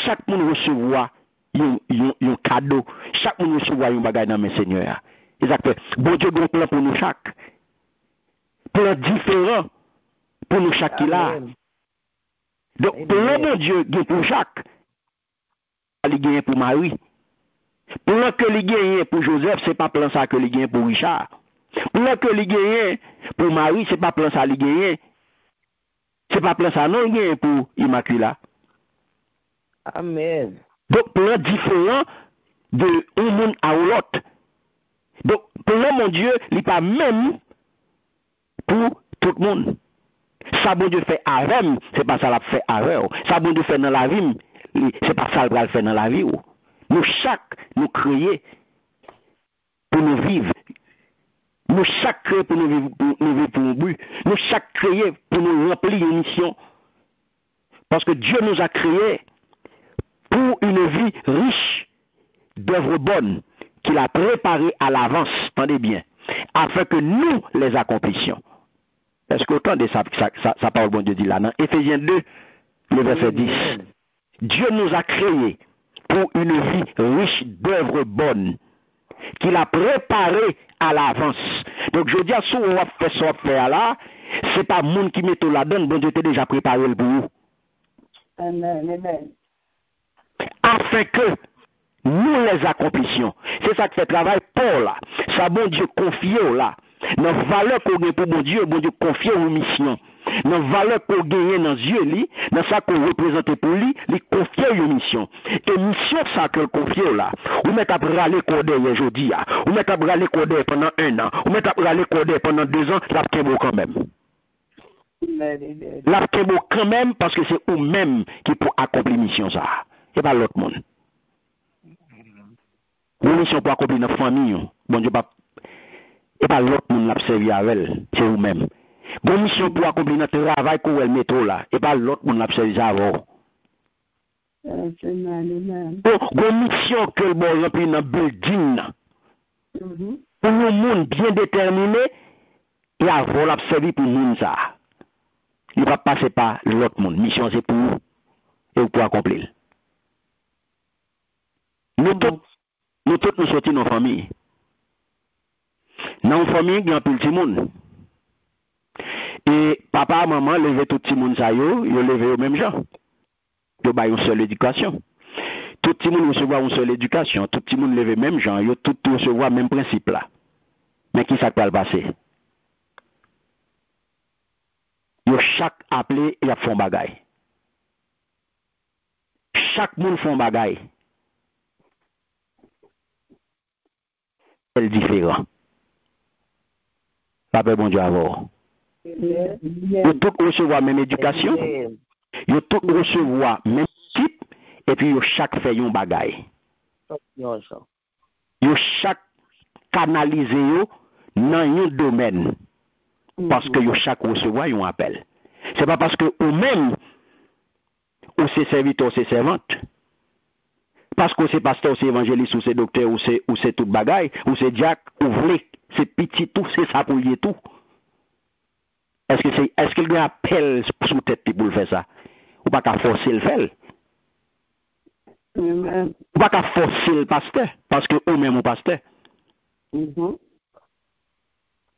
Chaque monde recevra un cadeau. Chaque monde recevra un bagage dans mes seigneurs. Exactement. Bon Dieu a un plan pour nous chaque. Plan différent pour nous chaque qui là. Donc, pour le bon Dieu, il pour Jacques, il gagne pour Marie. Pour le que il gagne pour Joseph, ce n'est pas plan ça que il gagne pour Richard. Pour le que il gagne pour Marie, ce n'est pas plan ça qu'il gagne. Ce n'est pas plan ça non, il gagne pour Immaculée. Amen. Donc, plan différent de un monde à l'autre. Donc, pour le mon Dieu, il n'est pas même pour tout le monde. Ça bon Dieu fait avec, c'est pas ça l'a fait avec. Ça bon Dieu fait dans la vie, c'est pas ça qu'il va faire dans la vie. Nous chaque, nous créés pour nous vivre. Nous chaque créés pour nous vivre pour un but. Nous chaque créés pour nous remplir une mission. Parce que Dieu nous a créés pour une vie riche d'œuvres bonnes qu'il a préparées à l'avance, attendez bien, afin que nous les accomplissions. Est-ce qu'autant de ça parole bon Dieu dit là, dans Éphésiens 2, le verset 10, Dieu nous a créés pour une vie riche d'œuvres bonnes qu'il a préparées à l'avance. Donc je dis à ceux on va faire ça faire là, c'est pas monde qui met tout là-dedans, bon Dieu t'a déjà préparé le pour vous. Amen. Amen. Afin que nous les accomplissions. C'est ça que fait travail Paul là. Ça bon Dieu confie là. Dans valeur qu'on gagne pour bon Dieu confie aux missions. Dans valeur qu'on gagne dans Dieu li, dans ça qu'on représente pour lui, il confie une mission. Et mission ça que confie là. Ou met à râler codé aujourd'hui, ou met à râler codé pendant 1 an, ou met à râler codé pendant 2 ans, la beau quand même. La beau quand même parce que c'est vous-même qui pour accomplir mission ça. Et pas l'autre monde. Une mission pour accomplir notre famille, bon Dieu pas et pas l'autre monde l'a servi avec elle, c'est vous-même. Une mission pour accomplir notre travail qu'on elle métro là, et pas l'autre monde l'a servi avant. Une mission que le bon rempli dans building là. Pour un monde bien déterminé et avant l'a servi pour monde ça. Il va passer par l'autre monde. Mission c'est pour vous et pour accomplir. Nous tous nous sortis dans la famille. Dans la famille, il y a un petit monde. Et papa, maman, levé tout le monde, ça yo levé au même genre. Ils ont une seule éducation. Tout le monde recevoir une seule éducation. Tout le monde levé même genre. Ils tout recevoir le même principe là. Mais qui ça peut le passer? Ils chaque appelé, ils font bagaille. Chaque monde font bagaille. C'est différent. Papa bon Dieu avant. Ils tous recevoir même éducation. Ils tous recevoir même type et puis ils chaque fait un bagaille. Ils chaque canaliser dans un domaine parce que ils chaque recevoir un appel. C'est pas parce que ou même ou c'est serviteur, c'est servante. Parce que c'est pasteur, c'est évangéliste, ou c'est docteur, ou c'est tout bagaille, ou c'est diacre, ou vlé, c'est petit tout, c'est ça pour lier tout. Est-ce qu'il y a un appel sous tête pour le faire ça? Ou pas qu'à forcer le faire? Ou pas qu'à forcer le pasteur, parce que ou même au pasteur. Ou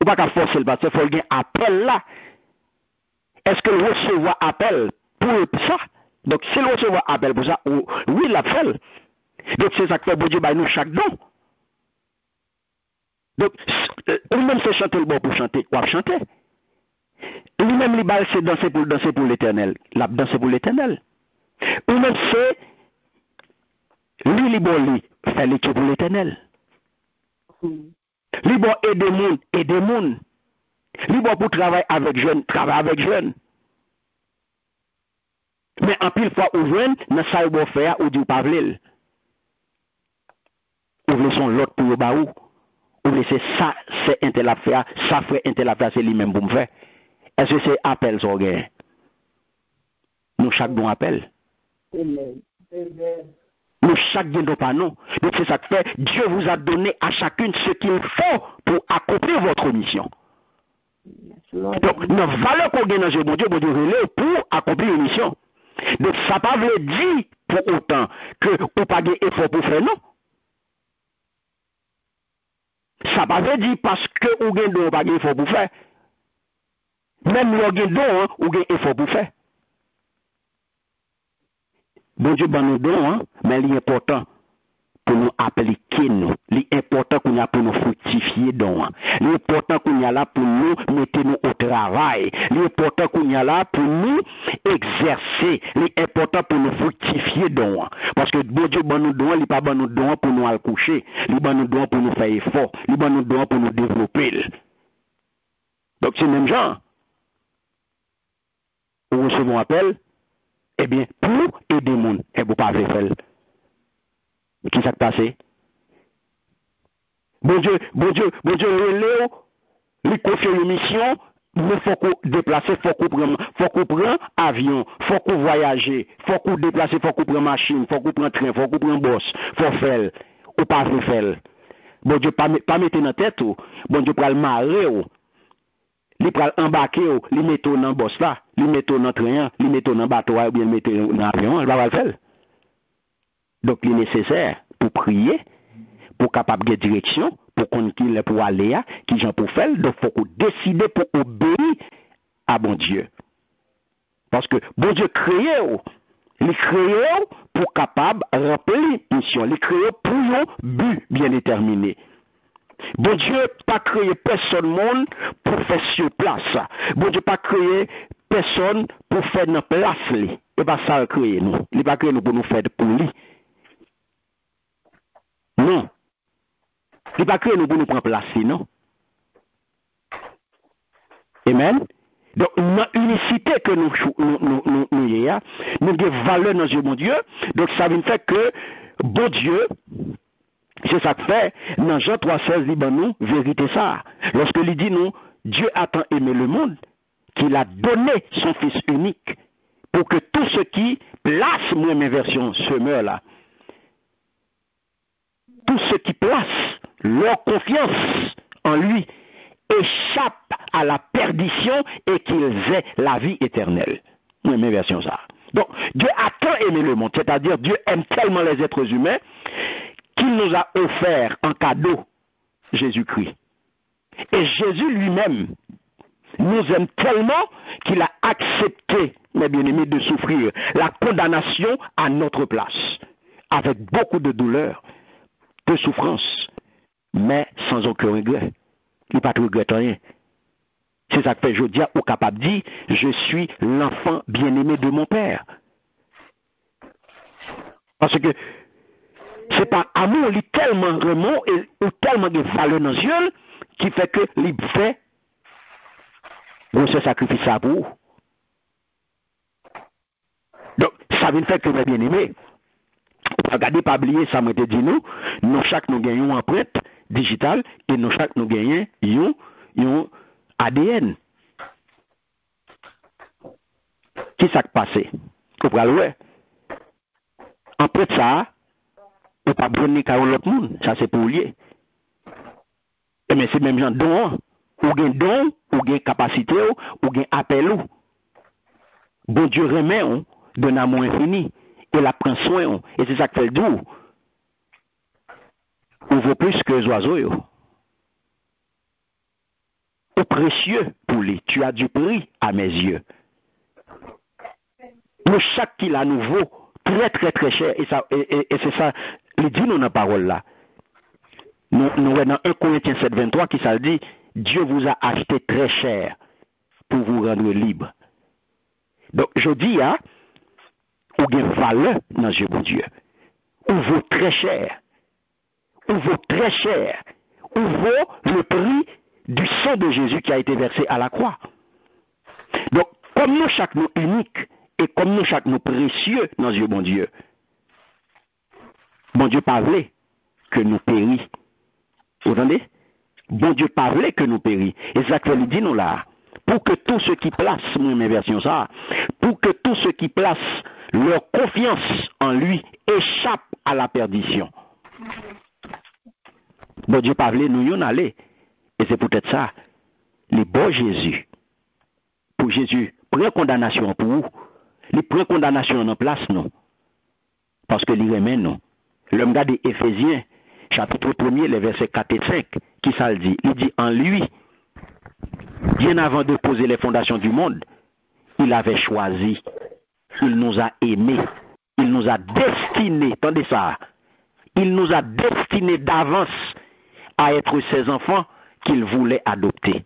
pas qu'à forcer le pasteur, il faut qu'il y ait un appel là. Est-ce que le recevoir appel pour ça? Donc, si le recevoir appel pour ça, oui, l'appel. Donc, c'est ça que fait bon Dieu, nous chaque don. Donc, lui-même, c'est chanter le bon pour chanter, ou à chanter. Lui-même, les c'est danser pour l'éternel. La danser pour l'éternel. Lui-même, c'est lui, bon, faire l'équipe pour l'éternel. Lui, bon, aider le monde. Lui, bon, pour travailler avec jeunes. Mais en pile fois, ou jeune, dans ça, ou faire, ou dit, pas vle. Ou vle son l'autre pour le baou. Ou vle c'est ça, c'est un tel affaire, ça fait un tel affaire, c'est lui-même pour me faire. Est-ce que c'est appel, ça, gain? Nous, chaque bon appel. Nous, chaque bien don pas non. Donc, c'est ça que fait, Dieu vous a donné à chacune ce qu'il faut pour accomplir votre mission. Donc, notre valeur qu'on gagne dans Dieu, bon Dieu relève pour accomplir une mission. Donc, ça ne pas veut dire pour autant que vous pas d'effort pour faire, non. Ça ne pas veut dire parce que vous gagnez don, pas d'effort pour faire. Même vous gagnez don, vous gagnez effort pour faire. Bon Dieu, nous don, mais l'important pour nous appliquer nous. L'important qu'on a pour nous fructifier don. L'important qu'on a là pour nous mettre nous au travail. L'important qu'on a là pour nous exercer. L'important pour nous fructifier don. Parce que bon Dieu, nous don, il pas nous don pour nous aller coucher. Il nous don pour nous faire effort. Il nous don pour nous développer. Donc c'est le même genre. Vous recevez un appel, eh bien, pour aider le monde, et vous ne pouvez pas faire. Qui s'est passé? Bon Dieu, Léo, lui confie une mission, mais faut qu'on déplace, faut qu'on prenne avion, faut qu'on voyage, faut qu'on déplace, faut qu'on prenne machine, faut qu'on prenne train, faut qu'on prenne boss, faut faire, ou pas faire. Bon Dieu, pas mettre dans tête, bon Dieu, pour le marrer, il peut embarquer, il met dans le boss là, il met dans le train, il met dans le bateau, ou bien il met dans l'avion, il va le faire. Donc, il est nécessaire pour prier, pour capable de direction, pour qu'on qu'il pour aller à, qui j'en pour faire, donc il faut qu'on décide pour obéir à bon Dieu. Parce que bon Dieu il crée pour capable de remplir mission, il crée pour un but bien déterminé. Bon Dieu pas créé personne monde pour faire sur place. Bon Dieu pas créé personne pour faire dans place. Et pas ça créé nous. Il pas créé nous pour nous faire pour lui. Non. Il pas créé nous pour nous prendre place, non. Amen. Donc, dans l'unicité que nous avons, nous avons valeur dans Dieu, mon Dieu. Donc, ça veut dire que, bon Dieu, c'est ça que fait, dans Jean 3,16, dit, ben nous, vérité ça. Lorsque il dit, nous, Dieu a tant aimé le monde, qu'il a donné son Fils unique, pour que tous ceux qui placent, moi, mes versions, se meurent là. Tous ceux qui placent leur confiance en lui échappent à la perdition et qu'ils aient la vie éternelle. Moi, mes versions ça. Donc, Dieu a tant aimé le monde, c'est-à-dire Dieu aime tellement les êtres humains qu'il nous a offert en cadeau Jésus-Christ. Et Jésus lui-même nous aime tellement qu'il a accepté, mes bien-aimés, de souffrir la condamnation à notre place, avec beaucoup de douleur, de souffrance, mais sans aucun regret. Il n'a pas de regret rien. C'est ça que fait Jodia au capable dit, je suis l'enfant bien-aimé de mon Père. Parce que c'est par amour, il est tellement vraiment ou tellement de valeur dans Dieu qui fait que il fait ce sacrifice à vous. Donc, ça veut dire que mes bien-aimés, regardez, pas oublier, ça m'a été dit nous chaque nous gagnons une empreinte digitale et nous chaque nous gagnons un ADN. Qui s'est passé? Vous pouvez le empreinte ça, on ne peut pas donner qu'à l'autre monde, ça c'est pour lier. Mais c'est même gens don, ou gain don, ou gain capacité, ou gain appel. Bon Dieu remet d'un amour infini. Et la prend soin. Et c'est ça que fait le doux. On vaut plus que les oiseaux. Au précieux pour lui. Tu as du prix à mes yeux. Pour chaque qu'il a nouveau, très très très cher. Et c'est ça, il dit nous dans la parole là. Nous dans 1 Corinthiens 7, 23 qui ça dit, Dieu vous a acheté très cher pour vous rendre libre. Donc je dis, ou gain valeur dans Dieu, mon Dieu. Ou vaut très cher. Ou vaut très cher. Ou vaut le prix du sang de Jésus qui a été versé à la croix. Donc, comme nous chaque nous unique, et comme nous chaque nous précieux dans Dieu, mon Dieu, bon Dieu parlait que nous péris. Vous entendez? Bon Dieu parlait que nous péris. Et ça que lui dit nous là. Pour que tous ceux qui placent, moi mes versions ça, pour que tous ceux qui placent leur confiance en lui échappent à la perdition. Bon Dieu parlait, nous y en allons. Et c'est peut-être ça. Les bons Jésus. Pour Jésus, prend condamnation pour vous. Il prend condamnation en place, non. Parce que il remet, non. L'homme des Éphésiens, chapitre 1er, les versets 4 et 5, qui ça le dit? Il dit en lui, bien avant de poser les fondations du monde, il avait choisi, il nous a aimés, il nous a destinés, attendez ça, il nous a destinés d'avance à être ses enfants qu'il voulait adopter.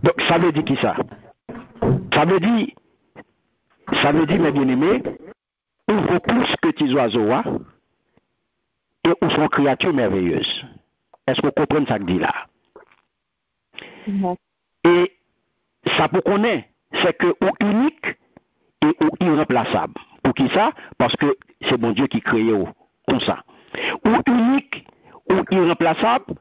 Donc ça veut dire qui ça? Ça veut dire, mes bien-aimés, on vaut plus que tes oiseaux, et où sont créatures merveilleuses. Est-ce que vous comprenez ça que dit là? Et ça pour qu'on ait, c'est que ou unique et ou irremplaçable. Pour qui ça? Parce que c'est bon Dieu qui crée comme ça. Ou unique, ou irremplaçable,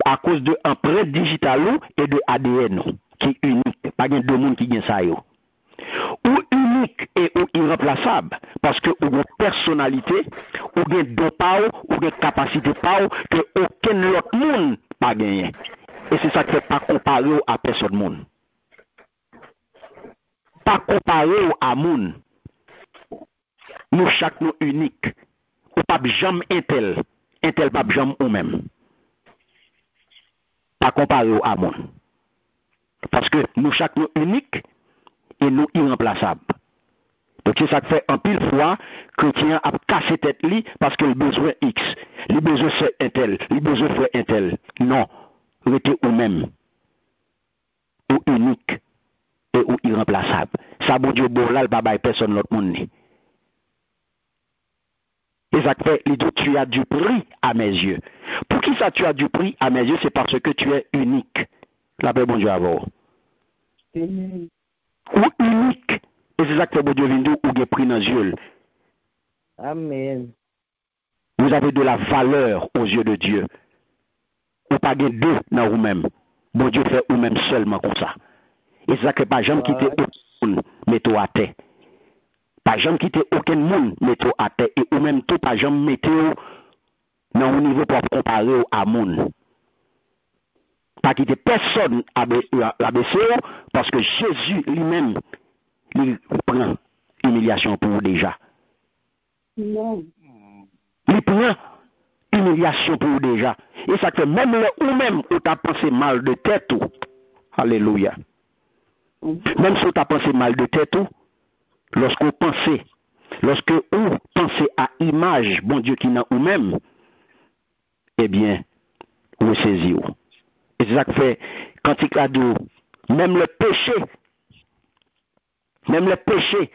à cause de empreinte digitale et de ADN qui est unique. Pas de deux monde qui gagne ça. Ou unique et ou irremplaçable, parce que ou une personnalité, ou bien don ou bien capacité que aucun autre monde pas gagné. Et c'est ça qui fait pas comparer à personne monde. Pas comparer à monde. Nous chaque nous unique. Ou pas jamais intel pas jamais ou même. Pas comparer à monde. Parce que nous chaque nous unique et nous irremplaçables. Donc c'est ça qui fait en pile fois chrétien a cassé tête li parce que le besoin X, le besoin c'est intel, le besoin frère intel. Non, restez ou même ou unique et ou irremplaçable. Ça bon Dieu bon là, le pas personne l'autre monde. Et ça fait, il dit, tu as du prix à mes yeux. Pour qui ça tu as du prix à mes yeux? C'est parce que tu es unique. La paix, bon Dieu, à vous. Ou unique. Et c'est ça que bon Dieu vient dire, ou avez pris dans les yeux. Amen. Vous avez de la valeur aux yeux de Dieu. Ou pas deux dans vous-même. Bon Dieu fait vous-même seulement comme ça. Et c'est ça que pas jamais quitter aucun monde, mettez à terre. Pas jamais quitter aucun monde, mettez à terre. Et ou même tout, pas jamais mettez dans un niveau pour comparer à monde. Pas quitter personne à baisser parce que Jésus lui-même, il prend humiliation pour vous déjà. Non. Il prend humiliation pour vous déjà. Et ça fait même le ou même où tu as pensé mal de tête. Alléluia. Même si tu as pensé mal de tête, lorsque vous pensez à image, bon Dieu qui n'a ou même, eh bien, vous saisissez. Et c'est ça que fait, quand il a dit, même le péché,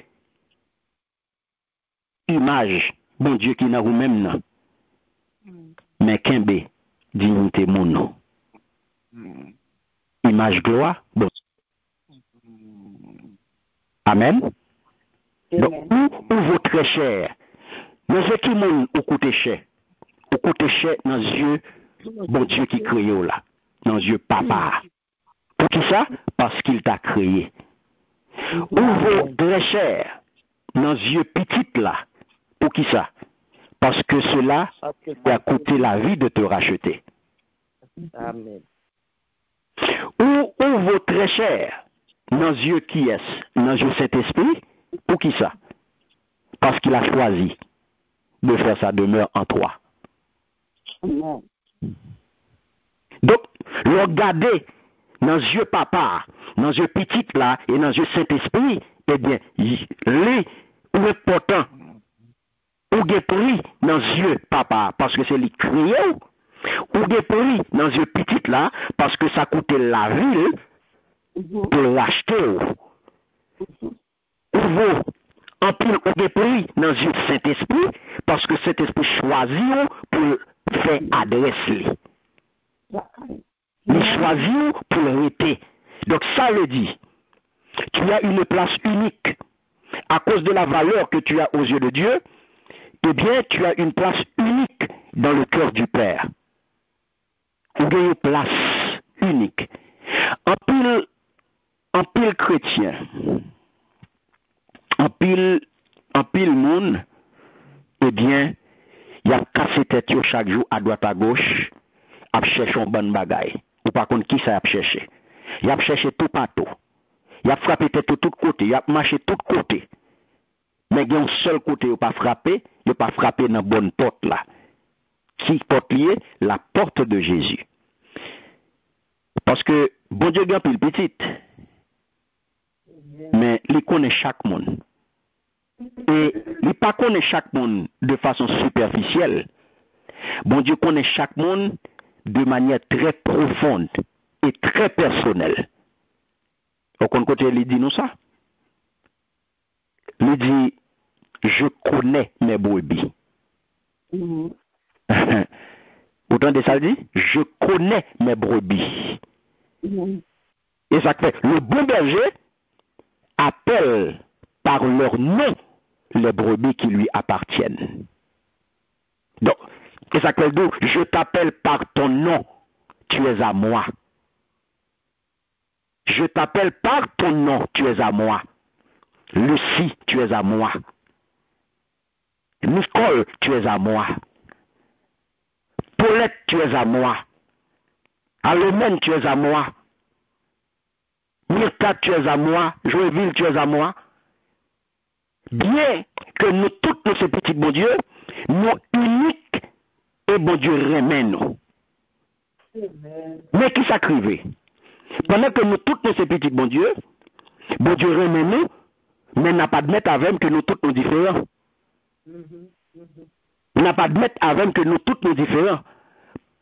image, bon Dieu qui n'a ou même, non. Mais qu'imbe, dignité mon nom. Image gloire, bon. Amen. Donc, où votre très cher, nous ce qui monde ou coûte cher dans les yeux, bon Dieu qui crée là, dans les yeux papa. Pour qui ça? Parce qu'il t'a créé. Où vos très cher dans les yeux petites là, pour qui ça? Parce que cela a coûté la vie de te racheter. Amen. Où vos très cher dans les yeux qui est? Dans les yeux Saint-Esprit? Pour qui ça? Parce qu'il a choisi de faire sa demeure en toi. Non. Donc, regardez dans les yeux papa, dans les yeux petites là, et dans les yeux Saint-Esprit, eh bien, les ou important, ou des prix dans les yeux papa, parce que c'est les créé, ou des prix dans les yeux petites là, parce que ça coûtait la ville pour l'acheter. Ou vous, en pile, ou des prix dans les yeux de Saint-Esprit, parce que Saint-Esprit choisit pour faire adresse. Il choisit pour l'arrêter. Donc ça le dit. Tu as une place unique. À cause de la valeur que tu as aux yeux de Dieu, eh bien, tu as une place unique dans le cœur du Père. Ou bien une place unique. En pile chrétien, en pile monde, eh bien, il y a cassé tête chaque jour à droite à gauche, à chercher un bon bagaille. Ou par contre, qui ça a cherché? Il a cherché tout partout. Il a frappé tête de tous côtés, il a marché de tous côtés. Mais il y a un seul côté où il pas frappé, il pas frappé dans la bonne porte là. Qui porte liée? La porte de Jésus. Parce que bon Dieu est plus petite. Mais il connaît chaque monde. Et il ne pas connaît chaque monde de façon superficielle. Bon Dieu connaît chaque monde de manière très profonde et très personnelle. Au côté, il dit nous ça. Il dit, je connais mes brebis. Autant de ça dit, je connais mes brebis. Et ça fait, le bon berger appelle par leur nom les brebis qui lui appartiennent. Donc, et ça fait d'où? Je t'appelle par ton nom, tu es à moi. Je t'appelle par ton nom, tu es à moi. Lucie, tu es à moi. Nicole, tu es à moi. Paulette, tu es à moi. Alomène, tu es à moi. Myrta, tu es à moi. Joéville, tu es à moi. Bien que nous, tous nous, ces petits bon Dieu, nous uniques et bon Dieu remet nous. Mais qui s'acrivait? Pendant que nous, tous nous, ces petits bon Dieu remet nous, mais n'a pas de mettre avec que nous tous nous différents. N'a pas de mettre avec que nous tous nous différents.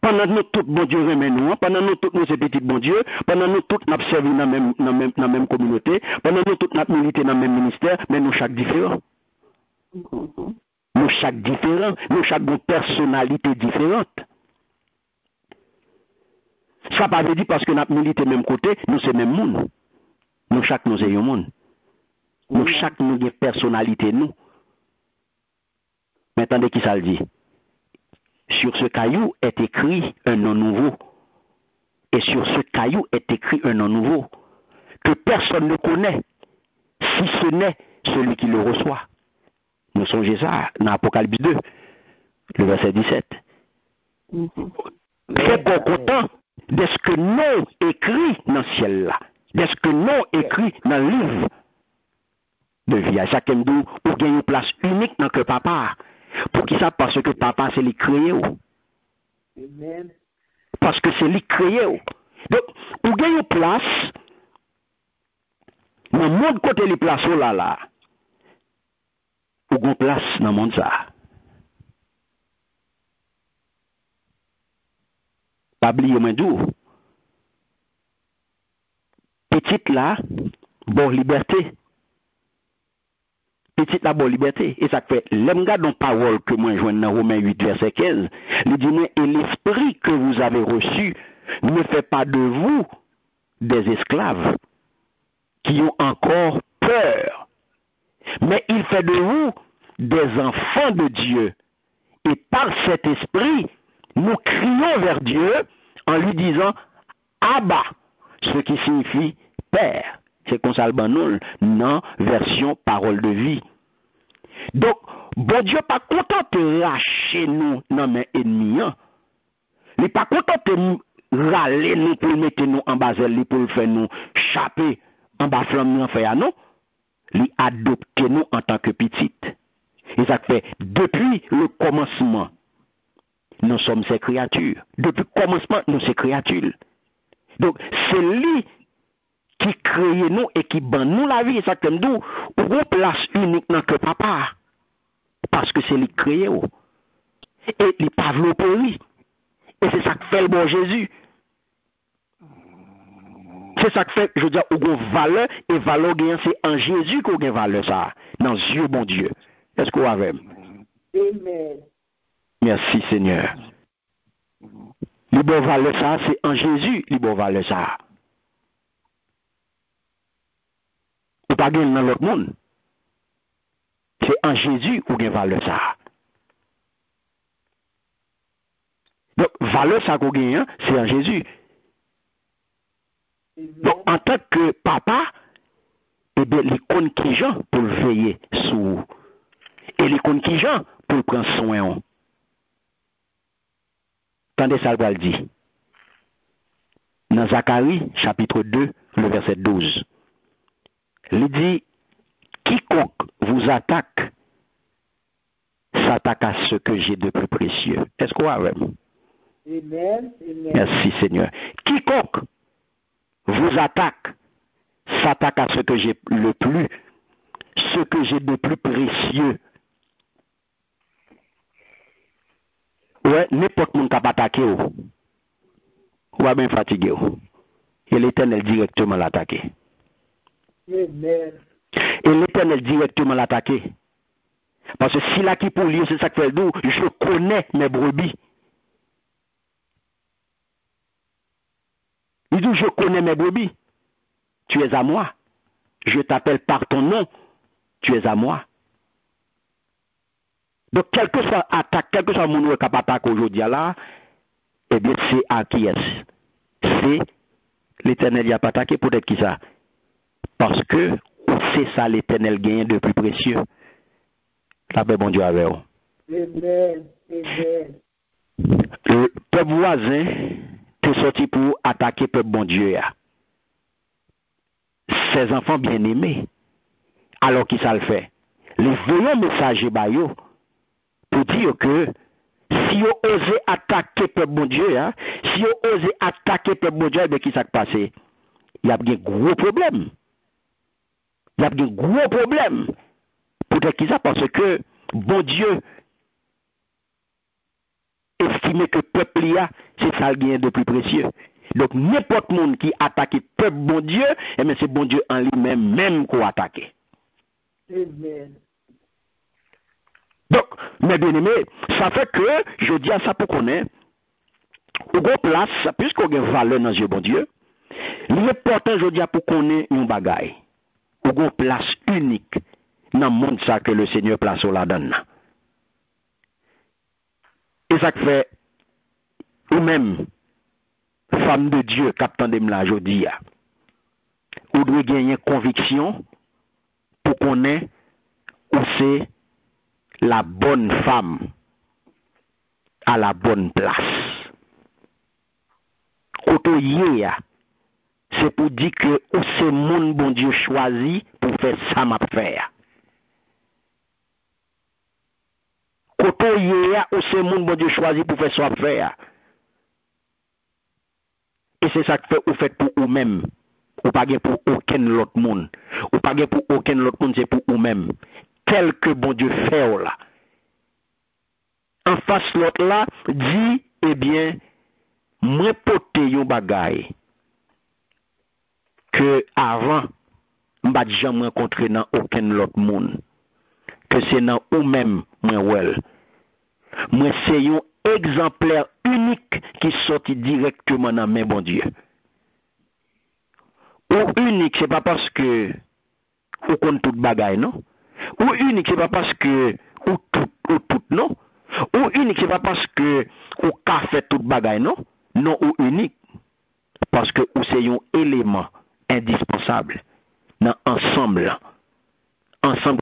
Pendant nous tous bon Dieu remet nous, pendant nous tous nous ces petits bon Dieu, pendant nous tous nous servi dans la même communauté, pendant nous tous nous milité dans le même ministère, mais nous chaque différent. Nous chaque différent, nous chaque une personnalité différente. Ça pas veut dire parce que nous milité même côté, nous c'est même monde. Nous chaque nous c'est un monde. Nous chaque nous une personnalité nous. Mais attendez qui ça le dit. Sur ce caillou est écrit un nom nouveau. Et sur ce caillou est écrit un nom nouveau que personne ne connaît, si ce n'est celui qui le reçoit. Nous songez ça dans Apocalypse 2, le verset 17. C'est pas content de ce que nous écrit dans le ciel là, de ce que nous écrit dans le livre de vie. À chacun de nous, pour gagner une place unique dans que papa. Pour qui ça? Parce que papa, c'est lui créé. Amen. Parce que c'est lui créé. Donc, pour gagner une place, dans le monde côté les places là, pour gagner place dans le monde ça. Pas oublier moi d'où. Petite là, bon liberté. Petite la bonne liberté. Et ça fait, l'aime dans parole que moi je dans Romains 8, verset 15, il dit, et l'esprit que vous avez reçu ne fait pas de vous des esclaves qui ont encore peur, mais il fait de vous des enfants de Dieu. Et par cet esprit, nous crions vers Dieu en lui disant, Abba, ce qui signifie Père. C'est comme ça le banol, non, version parole de vie. Donc, bon Dieu pas content de racher nous dans mes ennemis. Il n'est pas content de râler nous pour mettre nous en bas pour le faire nous chaper en bas flamme nous faire non. Il adopte nous en tant que petite. Et ça fait, depuis le commencement, nous sommes ses créatures. Depuis le commencement, nous sommes ses créatures. Donc, c'est lui qui crée nous et qui ban nous la vie, ça comme nous, ou une place unique dans que papa. Parce que c'est lui qui crée. Et il pas vle pour lui. Et c'est ça que fait le bon Jésus. C'est ça que fait, je veux dire, ou une valeur, et valeur gagnant, c'est en Jésus qu'on a valeur ça. Dans Dieu, bon Dieu. Est-ce qu'on a même? Amen. Merci Seigneur. Le bon valeur ça, c'est en Jésus, le bon valeur ça. Ou pas gagner dans l'autre monde. C'est en Jésus ou gagne valeur ça. Donc, valeur ça qu'on gagne, c'est en Jésus. Donc, en tant que papa, eh bien, les comptes qui gens pour le veiller sur et les comptes qui gens pour le prendre soin. Tendez ça le dit. Dans Zacharie, chapitre 2, le verset 12. Il dit, quiconque vous attaque, s'attaque à ce que j'ai de plus précieux. Est-ce qu'on a même? Amen. Amen. Merci Seigneur. Quiconque vous attaque, s'attaque à ce que j'ai le plus, ce que j'ai de plus précieux. Ouais, n'importe monde qui va attaquer ou va bien fatigué. Et l'Éternel directement l'attaquer. Amen. Et l'Éternel directement l'attaquer. Parce que si là qui pour lui, c'est ça que fait le dos, je connais mes brebis. Il dit, je connais mes brebis. Tu es à moi. Je t'appelle par ton nom. Tu es à moi. Donc, quelle que soit attaque, quel que soit mon qui attaque aujourd'hui là, eh bien, c'est à qui est-ce? C'est l'Éternel qui a pas attaqué, peut-être qui ça? Parce que c'est ça l'Éternel gagne de plus précieux. La paix, bon Dieu, avec vous. Amen. Amen. Le peuple voisin est sorti pour attaquer le peuple bon Dieu. Ses enfants bien-aimés. Alors qui ça le fait? Les voyants messagers bayo pour dire que si vous osez attaquer le peuple bon Dieu, si vous osez attaquer le peuple bon Dieu, ben qui ça passe? Il y a un gros problème. Il y a un gros problème. Peut-être qui ça parce que bon Dieu estime que le peuple y a, c'est ça le gain de plus précieux. Donc n'importe monde qui attaque le peuple bon Dieu, eh bien c'est bon Dieu en lui-même même qu'on attaque. Amen. Donc, mes bien-aimés, ça fait que, je dis à ça pour qu'on ait, au gros place, puisqu'on a une valeur dans Dieu, bon Dieu, l'important, je dis à pour qu'on ait une bagaille, au gros place unique, dans le monde ça que le Seigneur place au la donne. Et ça fait, ou même, femme de Dieu, captain de là, je dis, ou doit gagner conviction pour qu'on ait, ou c'est la bonne femme à la bonne place. Koto yé, c'est pour dire que c'est mon bon Dieu choisi pour faire ça m'a faire. Koto yé, c'est mon bon Dieu choisi pour faire ça m'a faire. Et c'est ça que fait ou fait pour vous-même. Ou pas pour aucun autre monde. Ou pas pour aucun autre monde, c'est pour vous-même. Tel que bon Dieu fait là. En face l'autre là, dit, eh bien, moi poté yon bagay que avant m'pa jamais rencontré dans aucun autre monde que c'est dans ou même moi wel. Moi c'est un exemplaire unique qui sorti directement dans main bon Dieu. Ou unique c'est pas parce que ou connaît tout bagay non. Ou unique c'est pas parce que ou tout non. Ou unique c'est pas parce que ou ka fait tout bagay non. Non ou unique parce que ou c'est un élément indispensable dans ensemble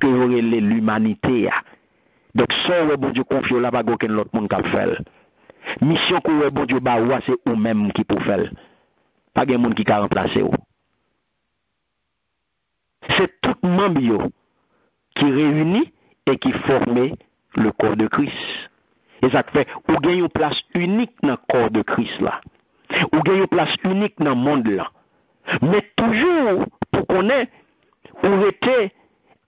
que aurait l'humanité. Donc ça ouais bon Dieu confie là pas aucun autre monde qui fait. Mission que ouais bon Dieu ba ou c'est ou même qui pour faire. Pas gen monde qui ka remplacer ou. C'est tout membre qui réunit et qui forme le corps de Christ. Et ça fait ou gagne une place unique dans le corps de Christ là. Ou gagne une place unique dans le monde là. Mais toujours pour qu'on ait ou été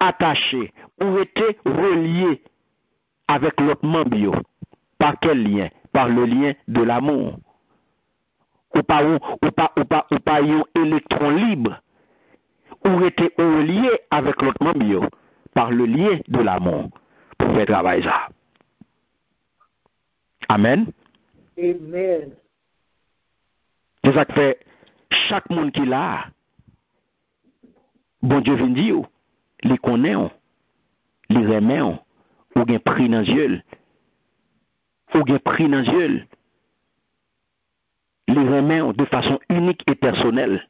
attaché, ou été relié avec l'autre membre. Par quel lien? Par le lien de l'amour. Ou pas un électron libre. Ou été relié avec l'autre membre par le lien de l'amour pour faire travail ça. Amen. Amen. C'est ça que fait chaque monde qui l'a. Bon Dieu vient dire, les connaît, les remet, ou bien pris dans yeux, ou bien pris dans yeux, les remet de façon unique et personnelle.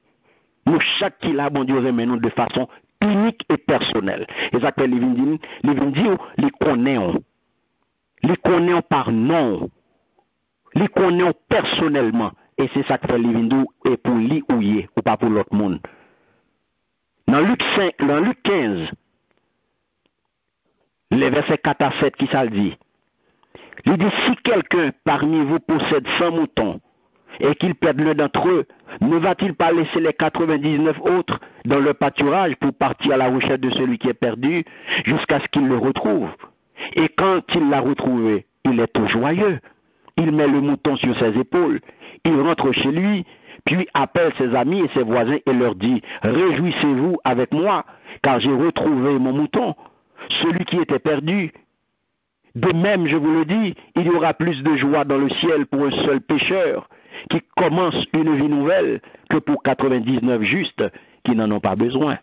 Nous, chaque qui l'a, bon Dieu remet nous de façon unique et personnelle. Et ça fait les vins dire, les connaît par nom, les connaît personnellement. Et c'est ça que fait les vins et pour lui ou yé, ou pas pour l'autre monde. Dans Luc 15, les versets 4 à 7, qui ça le dit? Il dit, si quelqu'un parmi vous possède 100 moutons, et qu'il perde l'un d'entre eux, ne va-t-il pas laisser les 99 autres dans le pâturage pour partir à la recherche de celui qui est perdu, jusqu'à ce qu'il le retrouve? Et quand il l'a retrouvé, il est tout joyeux. Il met le mouton sur ses épaules, il rentre chez lui, puis appelle ses amis et ses voisins et leur dit, réjouissez-vous avec moi, car j'ai retrouvé mon mouton, celui qui était perdu. De même, je vous le dis, il y aura plus de joie dans le ciel pour un seul pécheur qui commence une vie nouvelle que pour 99 justes qui n'en ont pas besoin.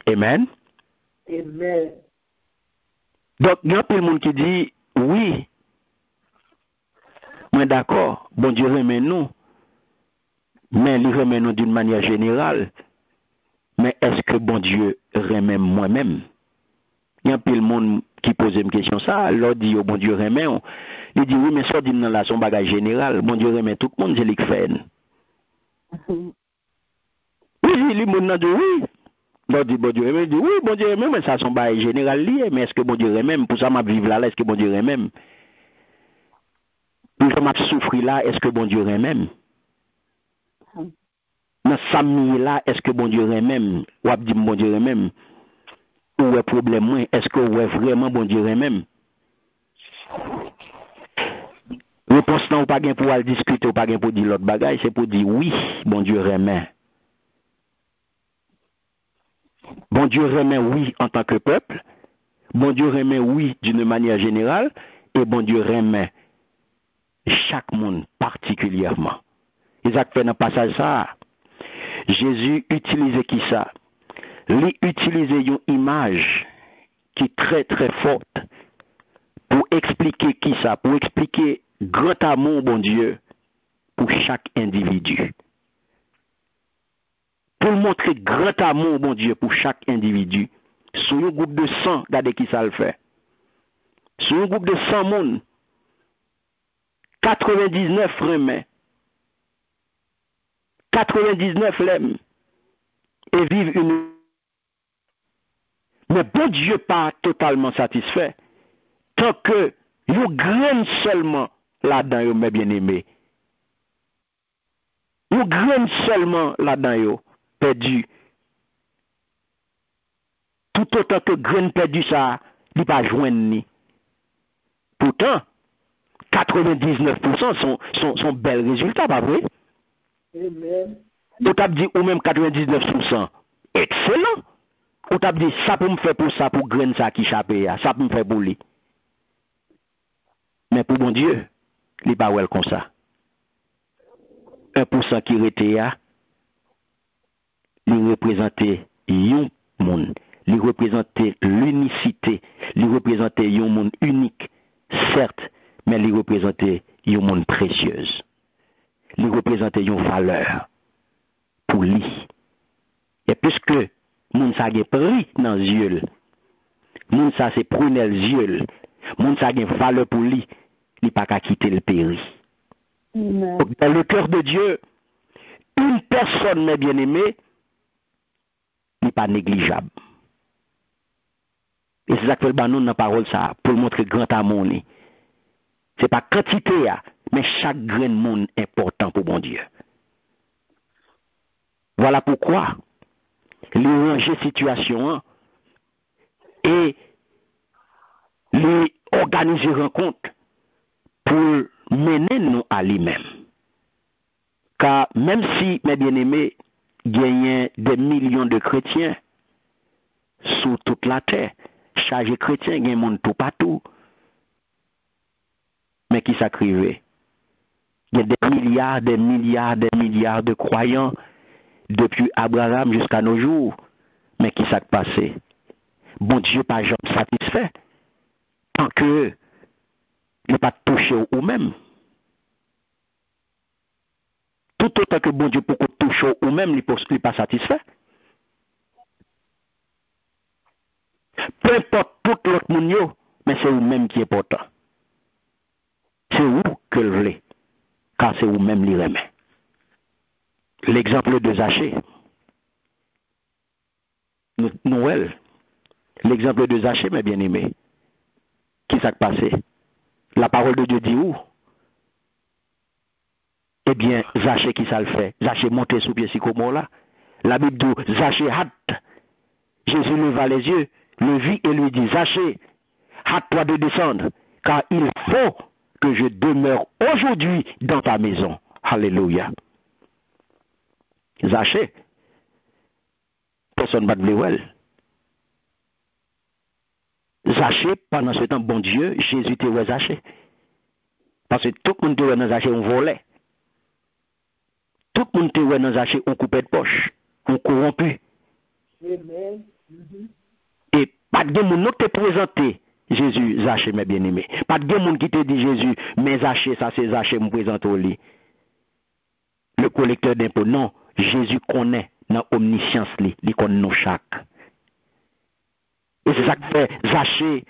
Amen. Amen. Donc, il y a plein de monde qui dit, oui, moi d'accord, bon Dieu remet nous, mais il remet nous d'une manière générale. Mais est-ce que bon Dieu remet moi-même? Il y a plein de monde qui pose une question ça, leur dit, oh, bon Dieu remet, il dit, oui, mais ça dit dans la son bagage général, bon Dieu remet tout le monde, c'est lui qui fait. Oui, les gens disent oui. Bon Dieu, bon Dieu, il dit oui, bon Dieu, même ça son bail général lié, mais est-ce que bon Dieu même pour ça m'a vivre là, est-ce que bon Dieu même pour ça m'a souffrir là, est-ce que bon Dieu même dans ça là, est-ce que bon Dieu même ou a dit bon Dieu même ou est problème moi, est-ce que ouais vraiment bon Dieu même réponse non pas gain pour aller discuter ou pas gain pour dire l'autre bagaille, c'est pour dire oui, bon Dieu remet. Bon Dieu remet oui en tant que peuple. Bon Dieu remet oui d'une manière générale. Et bon Dieu remet chaque monde particulièrement. Isaac fait dans le passage ça. Jésus utilisait qui ça? Il utilisait une image qui est très très forte pour expliquer qui ça? Pour expliquer grand amour, bon Dieu, pour chaque individu. Pour montrer grand amour, bon Dieu, pour chaque individu. Sur un groupe de 100, regardez qui ça le fait. Sur un groupe de 100 monde, 99 remet. 99 l'aiment. Et vivent une... Mais bon Dieu pas totalement satisfait. Tant que vous graine seulement là-dedans, mes bien-aimés. Vous graine seulement là-dedans, perdu. Tout autant que graine perdu ça, il ne pas joindre ni. Pourtant, 99% sont bels résultats, pas vrai? Amen. Ou t'as dit, ou même 99%, excellent. Ou t'as dit, ça peut me faire pour ça, pour graine ça qui chape, ça peut me faire pour lui. Mais pour bon Dieu, il n'est pas well comme ça. 1% qui était, il représentait un monde. Il représentait l'unicité. Il représentait un monde unique, certes, mais il représentait un monde précieux. Il représentait une valeur pour lui. Et puisque moun sa gen pris dans les yeux, moun sa c'est prunel yeux, moun sa gen valeur pour lui, il pas qu'à quitter le péri. Donc, dans le cœur de Dieu, une personne, mes bien-aimés, n'est pas négligeable. Et c'est ça que le nous dans la parole ça, pour montrer grand amour. Ce n'est pas quantité, mais chaque grain de monde est important pour mon Dieu. Voilà pourquoi les ranger situation et les organiser rencontre pour mener nous à lui-même. Car même si, mes bien-aimés, gagnent des millions de chrétiens sur toute la terre, chaque chrétien gagne monde tout partout, mais qui s'acrivait. Il y a des milliards, des milliards, des milliards de croyants depuis Abraham jusqu'à nos jours, mais qui s'est passé. Bon Dieu pas jamais satisfait tant que il n'a pas touché ou même. Tout autant que bon Dieu peut toucher ou même, il n'est pas satisfait. Peu importe tout l'autre monde, mais c'est vous-même qui est important. C'est vous que le voulez, car c'est vous-même qui remet. L'exemple de Zachée. Noël. L'exemple de Zachée, mes bien-aimés. Qui s'est passé? La parole de Dieu dit où? Eh bien, Zachée qui ça le fait? Zachée monté sous pied sycomore là. La Bible dit, Zachée hâte. Jésus leva les yeux, le vit et lui dit, Zachée, hâte-toi de descendre, car il faut que je demeure aujourd'hui dans ta maison. Alléluia. Zachée, personne ne va te voir. Zachée, pendant ce temps, bon Dieu, Jésus te voit Zachée. Parce que tout le monde te voit dans Zachée, on volait. Tout le monde te voit dans Zachée, on coupait de poche, on corrompu. Amen. Et pas de monde te présenté Jésus, Zaché, mes bien-aimés. Pas de monde qui te dit Jésus, mais Zaché, ça c'est Zaché, me présente au lit. Le collecteur d'impôts. Non, Jésus connaît dans omniscience, il connaît nous chaque. Et c'est ça que fait Zaché,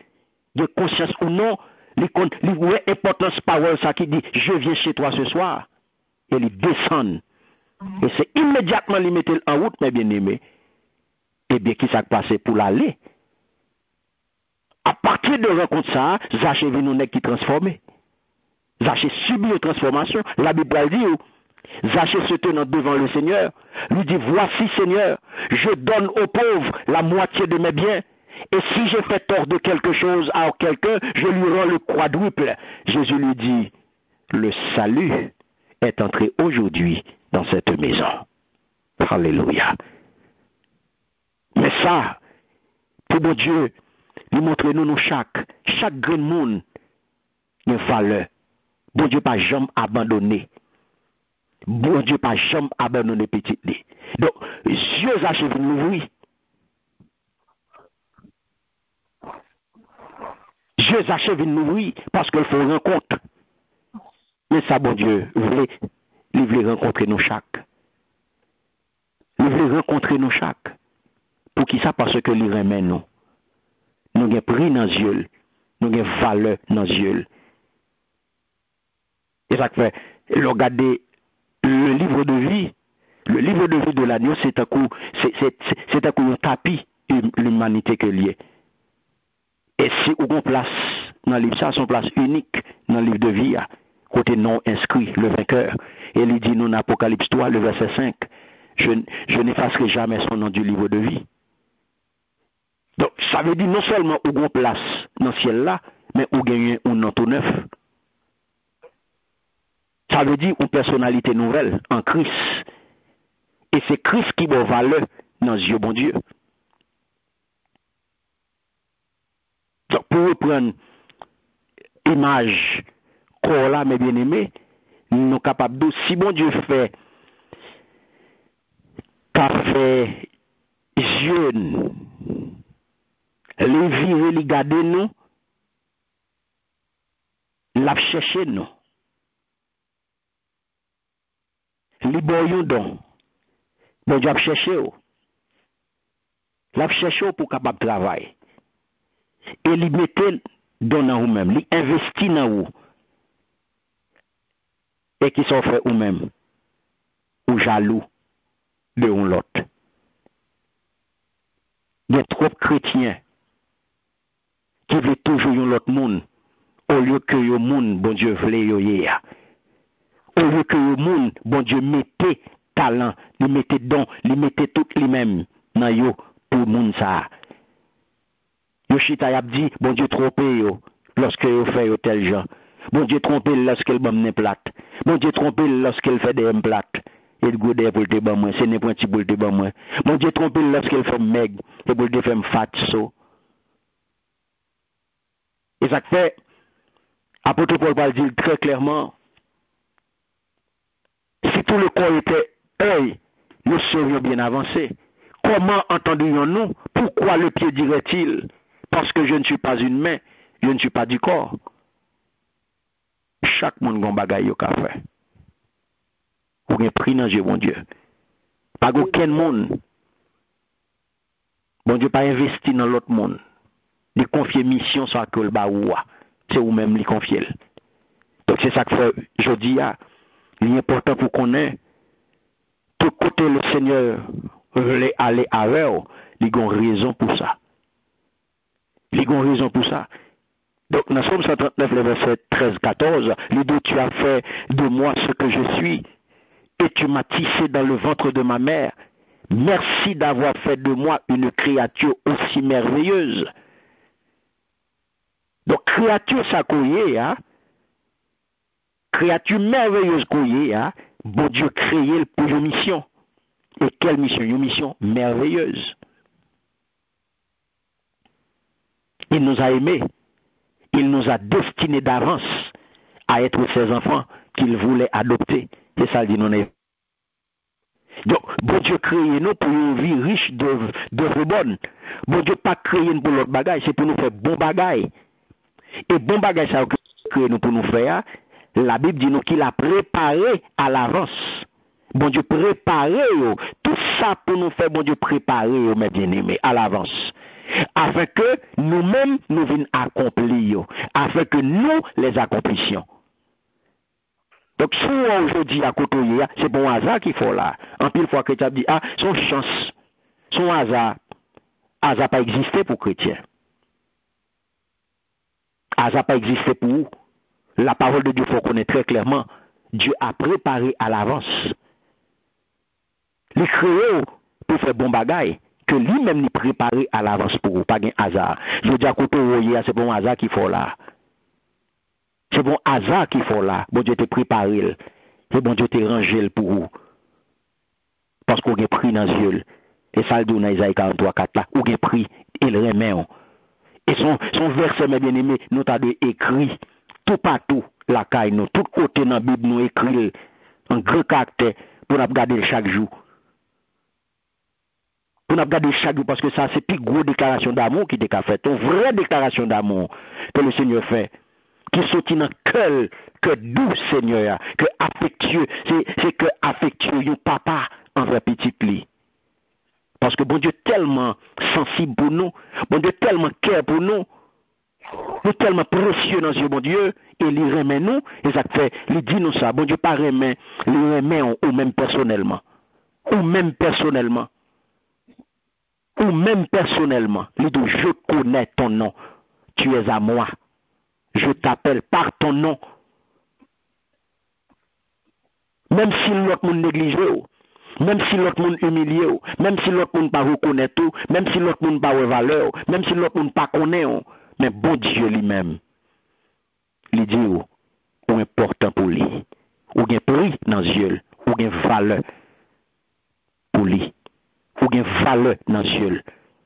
de conscience ou non, il voit importance parole, ça qui dit, je viens chez toi ce soir. Et il descend. Et c'est immédiatement il mettait en route, mes bien-aimés. Et bien, qui s'est passé pour l'aller? À partir de rencontre ça, Zaché vient nous qui transformé. Zaché subit une transformation. La Bible dit, Zaché se tenant devant le Seigneur, lui dit, voici Seigneur, je donne aux pauvres la moitié de mes biens. Et si j'ai fait tort de quelque chose à quelqu'un, je lui rends le quadruple. Jésus lui dit, le salut est entré aujourd'hui dans cette maison. Alléluia. Mais ça, pour mon Dieu, nous montrez-nous chaque grain de monde, une valeur. Bon Dieu pas jamais abandonné. Bon Dieu pas jamais abandonné petit. Donc, Dieu achève l'ouvrir. Dieu achève l'ouvrir parce qu'il faut rencontre. Mais ça, bon Dieu, il voulait rencontrer nous chaque. Il voulait rencontrer nous chaque. Pour qui ça? Parce que il remet nous. Nous avons pris dans les yeux. Nous avons valeur dans les yeux. Et ça fait, regardez le livre de vie. Le livre de vie de l'agneau, c'est un coup un tapis l'humanité que lié. Et si on a place dans le livre, ça, son place unique dans le livre de vie, côté non inscrit, le vainqueur. Et il dit, nous, dans Apocalypse 3, le verset 5, je n'effacerai jamais son nom du livre de vie. Donc, ça veut dire non seulement où on place dans le ciel là, mais où gagne un nom tout neuf. Ça veut dire une personnalité nouvelle en Christ. Et c'est Christ qui va valeur dans les yeux bon Dieu. Donc, pour reprendre l'image corps là, mes bien-aimés, nous sommes capables de, si bon Dieu fait, fait jeune, les virer, les garder nous, l'a chercher nous. Les boyons donc. Bon Dieu a cherché. L'a cherché pour capable travailler. Et les mettait dans vous-même, les investit dans vous. Et qui sont fait vous-même. Ou jaloux de l'autre. Il y a trop de chrétiens qui veulent toujours l'autre monde au lieu que le monde, bon Dieu, voulait yo. Au lieu que le monde, bon Dieu, mettait talent, il mettait don, il mettait tout lui-même dans yo pour le monde ça. Yo chita y dit, bon Dieu, trompé yo, lorsque yo fait yo tel genre. Bon Dieu, trompé lorsqu'il bombe plate. Bon Dieu, trompé lorsqu'il fait des plates. Il goûte pour te ban moi, c'est n'est pas petit pour te ban moi. Bon Dieu, trompé lorsqu'il fait meg, et pour te faire fat so. Et ça fait, apôtre Paul va dire très clairement, si tout le corps était œil, nous serions bien avancés. Comment entendrions-nous? Pourquoi le pied dirait-il? Parce que je ne suis pas une main, je ne suis pas du corps. Chaque monde a bagaille au café. Ou bien pris dans Dieu, bon Dieu. Pas aucun monde. Bon Dieu pas investi dans l'autre monde. Il confie mission sur que le baoua. C'est ou même lui confier. Donc c'est ça que fait, je dis, il est important pour qu'on ait, tout côté le Seigneur voulait aller avec, il a raison pour ça. Il a raison pour ça. Donc, dans Somme 139, le verset 13-14, il dit, tu as fait de moi ce que je suis, et tu m'as tissé dans le ventre de ma mère. Merci d'avoir fait de moi une créature aussi merveilleuse. Donc, créature, ça couillé, hein? Créature merveilleuse couillé, hein? Bon Dieu créé pour une mission. Et quelle mission? Une mission merveilleuse. Il nous a aimés. Il nous a destinés d'avance à être ses enfants qu'il voulait adopter. C'est ça, dit non. Donc, bon Dieu créé nous pour une vie riche d'œuvres bonnes. Bon Dieu pas créé pour l'autre bagaille, c'est pour nous faire bon bagaille. Et bon bagage ça que nous pour nous faire, la Bible dit nous qu'il a préparé à l'avance. Bon Dieu préparé tout ça pour nous faire, bon Dieu préparé mes bien-aimés à l'avance. Afin que nous-mêmes nous venions accomplir, afin que nous les accomplissions. Donc, souvent aujourd'hui à côté, c'est bon hasard qu'il faut là. En pile fois que tu as dit, ah, son chance, son hasard pas existé pour chrétien. Hasard pas existé pour vous. La parole de Dieu, il faut connaître très clairement. Dieu a préparé à l'avance. Les créés pour faire bon bagaille, que lui-même lui préparé à l'avance pour vous, pas un hasard. Je dis à côté, c'est bon hasard qu'il faut là. C'est bon hasard qu'il faut là. Bon Dieu t'a préparé. Et bon Dieu t'a rangé pour vous. Parce qu'on a pris dans les yeux. Et ça le dit dans Isaïe 43, 4 là. On a pris et le remet. Et son verset, mes bien-aimés, nous t'a écrit tout partout, la caille, nous, tout côté dans la Bible, nous écrit en grand caractère pour nous regarder chaque jour. Pour nous regarder chaque jour, parce que ça, c'est plus grosse déclaration d'amour qui t'a fait. Une vraie déclaration d'amour que le Seigneur fait. Qui sortit dans le cœur doux, Seigneur, que affectueux, c'est que affectueux, yon papa envers petit li. Parce que bon Dieu tellement sensible pour nous, bon Dieu tellement cœur pour nous, nous tellement précieux dans Dieu, bon Dieu, et il remet nous, et ça fait, il dit nous ça, bon Dieu pas remet, il remet ou même personnellement, il dit je connais ton nom, tu es à moi. Je t'appelle par ton nom. Même si l'autre monde néglige, même si l'autre monde humilie, même si l'autre monde pas reconnaît tout, même si l'autre monde pas valeur, même si l'autre monde pas connaît, mais bon Dieu lui-même, il dit ou important pour lui, ou gen prix dans yeux, ou gen valeur pour lui, ou gen valeur dans yeux.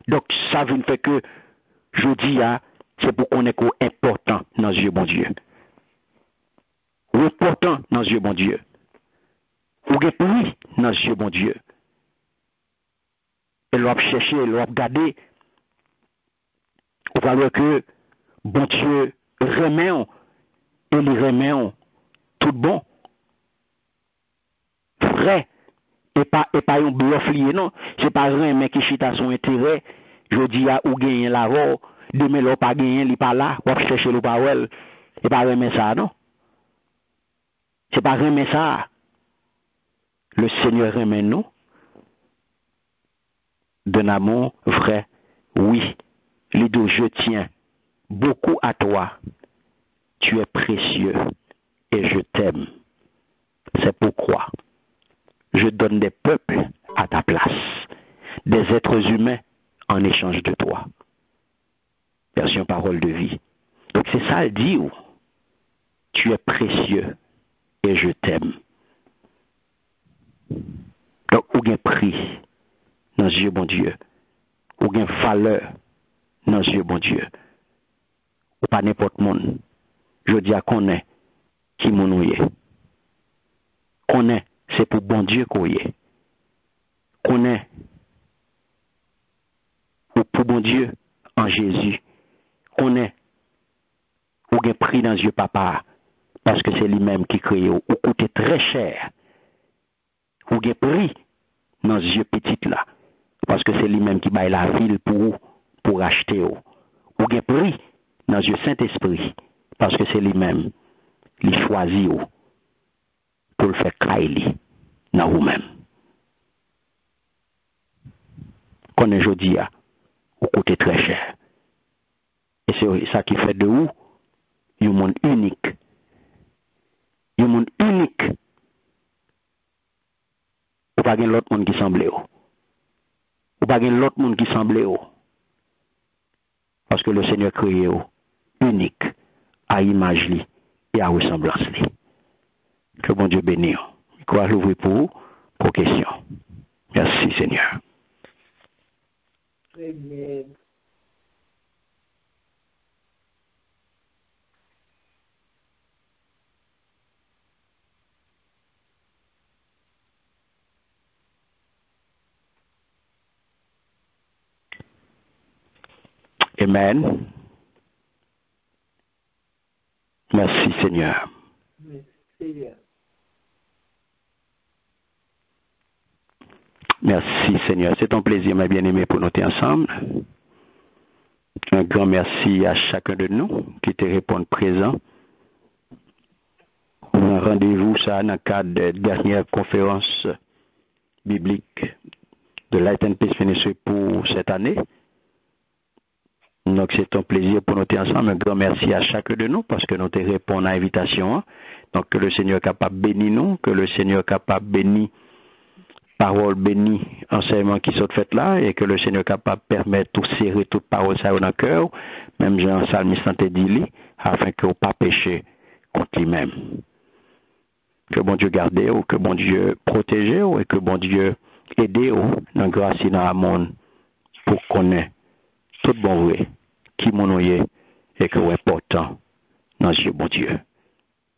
Donc ça veut faire que je dis c'est pour qu'on est important dans Dieu bon Dieu. Important dans Dieu bon Dieu. Ou gen prix dans Dieu bon Dieu. Et l'on chercher, l'on regarder, on va voir que bon Dieu remet et il remet tout bon. Vrai. Et pas un bluff lié, non. C'est pas remet qui chita son intérêt. Je dis à ou gagner la roue, demain l'on pas gagner, il pas là, on chercher le pas well. Et pas remet ça, non. C'est pas remet ça. Le Seigneur remet nous d'un amour vrai. Oui, les deux, je tiens beaucoup à toi. Tu es précieux et je t'aime. C'est pourquoi je donne des peuples à ta place, des êtres humains en échange de toi. Version parole de vie. Donc c'est ça, elle dit, tu es précieux et je t'aime. Donc, ou bien prix dans Dieu, bon Dieu. Ou bien valeur dans Dieu, bon Dieu. Ou pas n'importe monde. Je dis à qu'on est qui mon est. Qu'on est, c'est pour bon Dieu qu'on est. Qu'on est, ou pour bon Dieu en Jésus. Qu'on est, ou bien prix dans Dieu, papa. Parce que c'est lui-même qui crée, ou coûte très cher. Ou bien prix dans Dieu petit là. Parce que c'est lui-même qui baille la ville pour acheter. Ou bien prix dans Dieu Saint-Esprit. Parce que c'est lui-même qui choisit pour le faire cailler dans vous-même. Qu'on est aujourd'hui, au côté très cher. Et c'est ça qui fait de vous un monde unique. Un monde unique. Ou pas l'autre monde qui semble. Ou pas l'autre monde qui semble. Parce que le Seigneur créé unique à image et à ressemblance. Que bon Dieu bénisse. Je crois l'ouvrir pour question. Merci Seigneur. Amen. Amen. Merci Seigneur. Merci, Seigneur. Merci Seigneur. C'est un plaisir, mes bien-aimés, pour nous être ensemble. Un grand merci à chacun de nous qui te répond présent. Un rendez-vous ça dans le cadre de la dernière conférence biblique de Light and Peace Ministry pour cette année. Donc c'est un plaisir pour nous être ensemble. Un grand merci à chacun de nous parce que nous te répondons à l'invitation. Donc que le Seigneur est capable de bénir nous, que le Seigneur est capable de bénir parole bénie, enseignement qui sont fait là, et que le Seigneur est capable de permettre tout serrer toute parole ça dans le cœur, même Jean Salmiste te dit, afin que vous ne pas pécher contre lui-même. Que bon Dieu garde, ou que bon Dieu protège, et que bon Dieu aide dans la grâce et dans le monde pour connaître tout bon vrai, qui mon est, et que vous est important dans les yeux bon Dieu.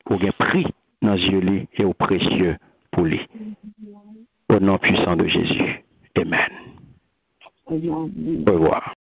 Vous avez pris dans les yeux et au précieux pour lui. Au nom puissant de Jésus. Amen. Au revoir.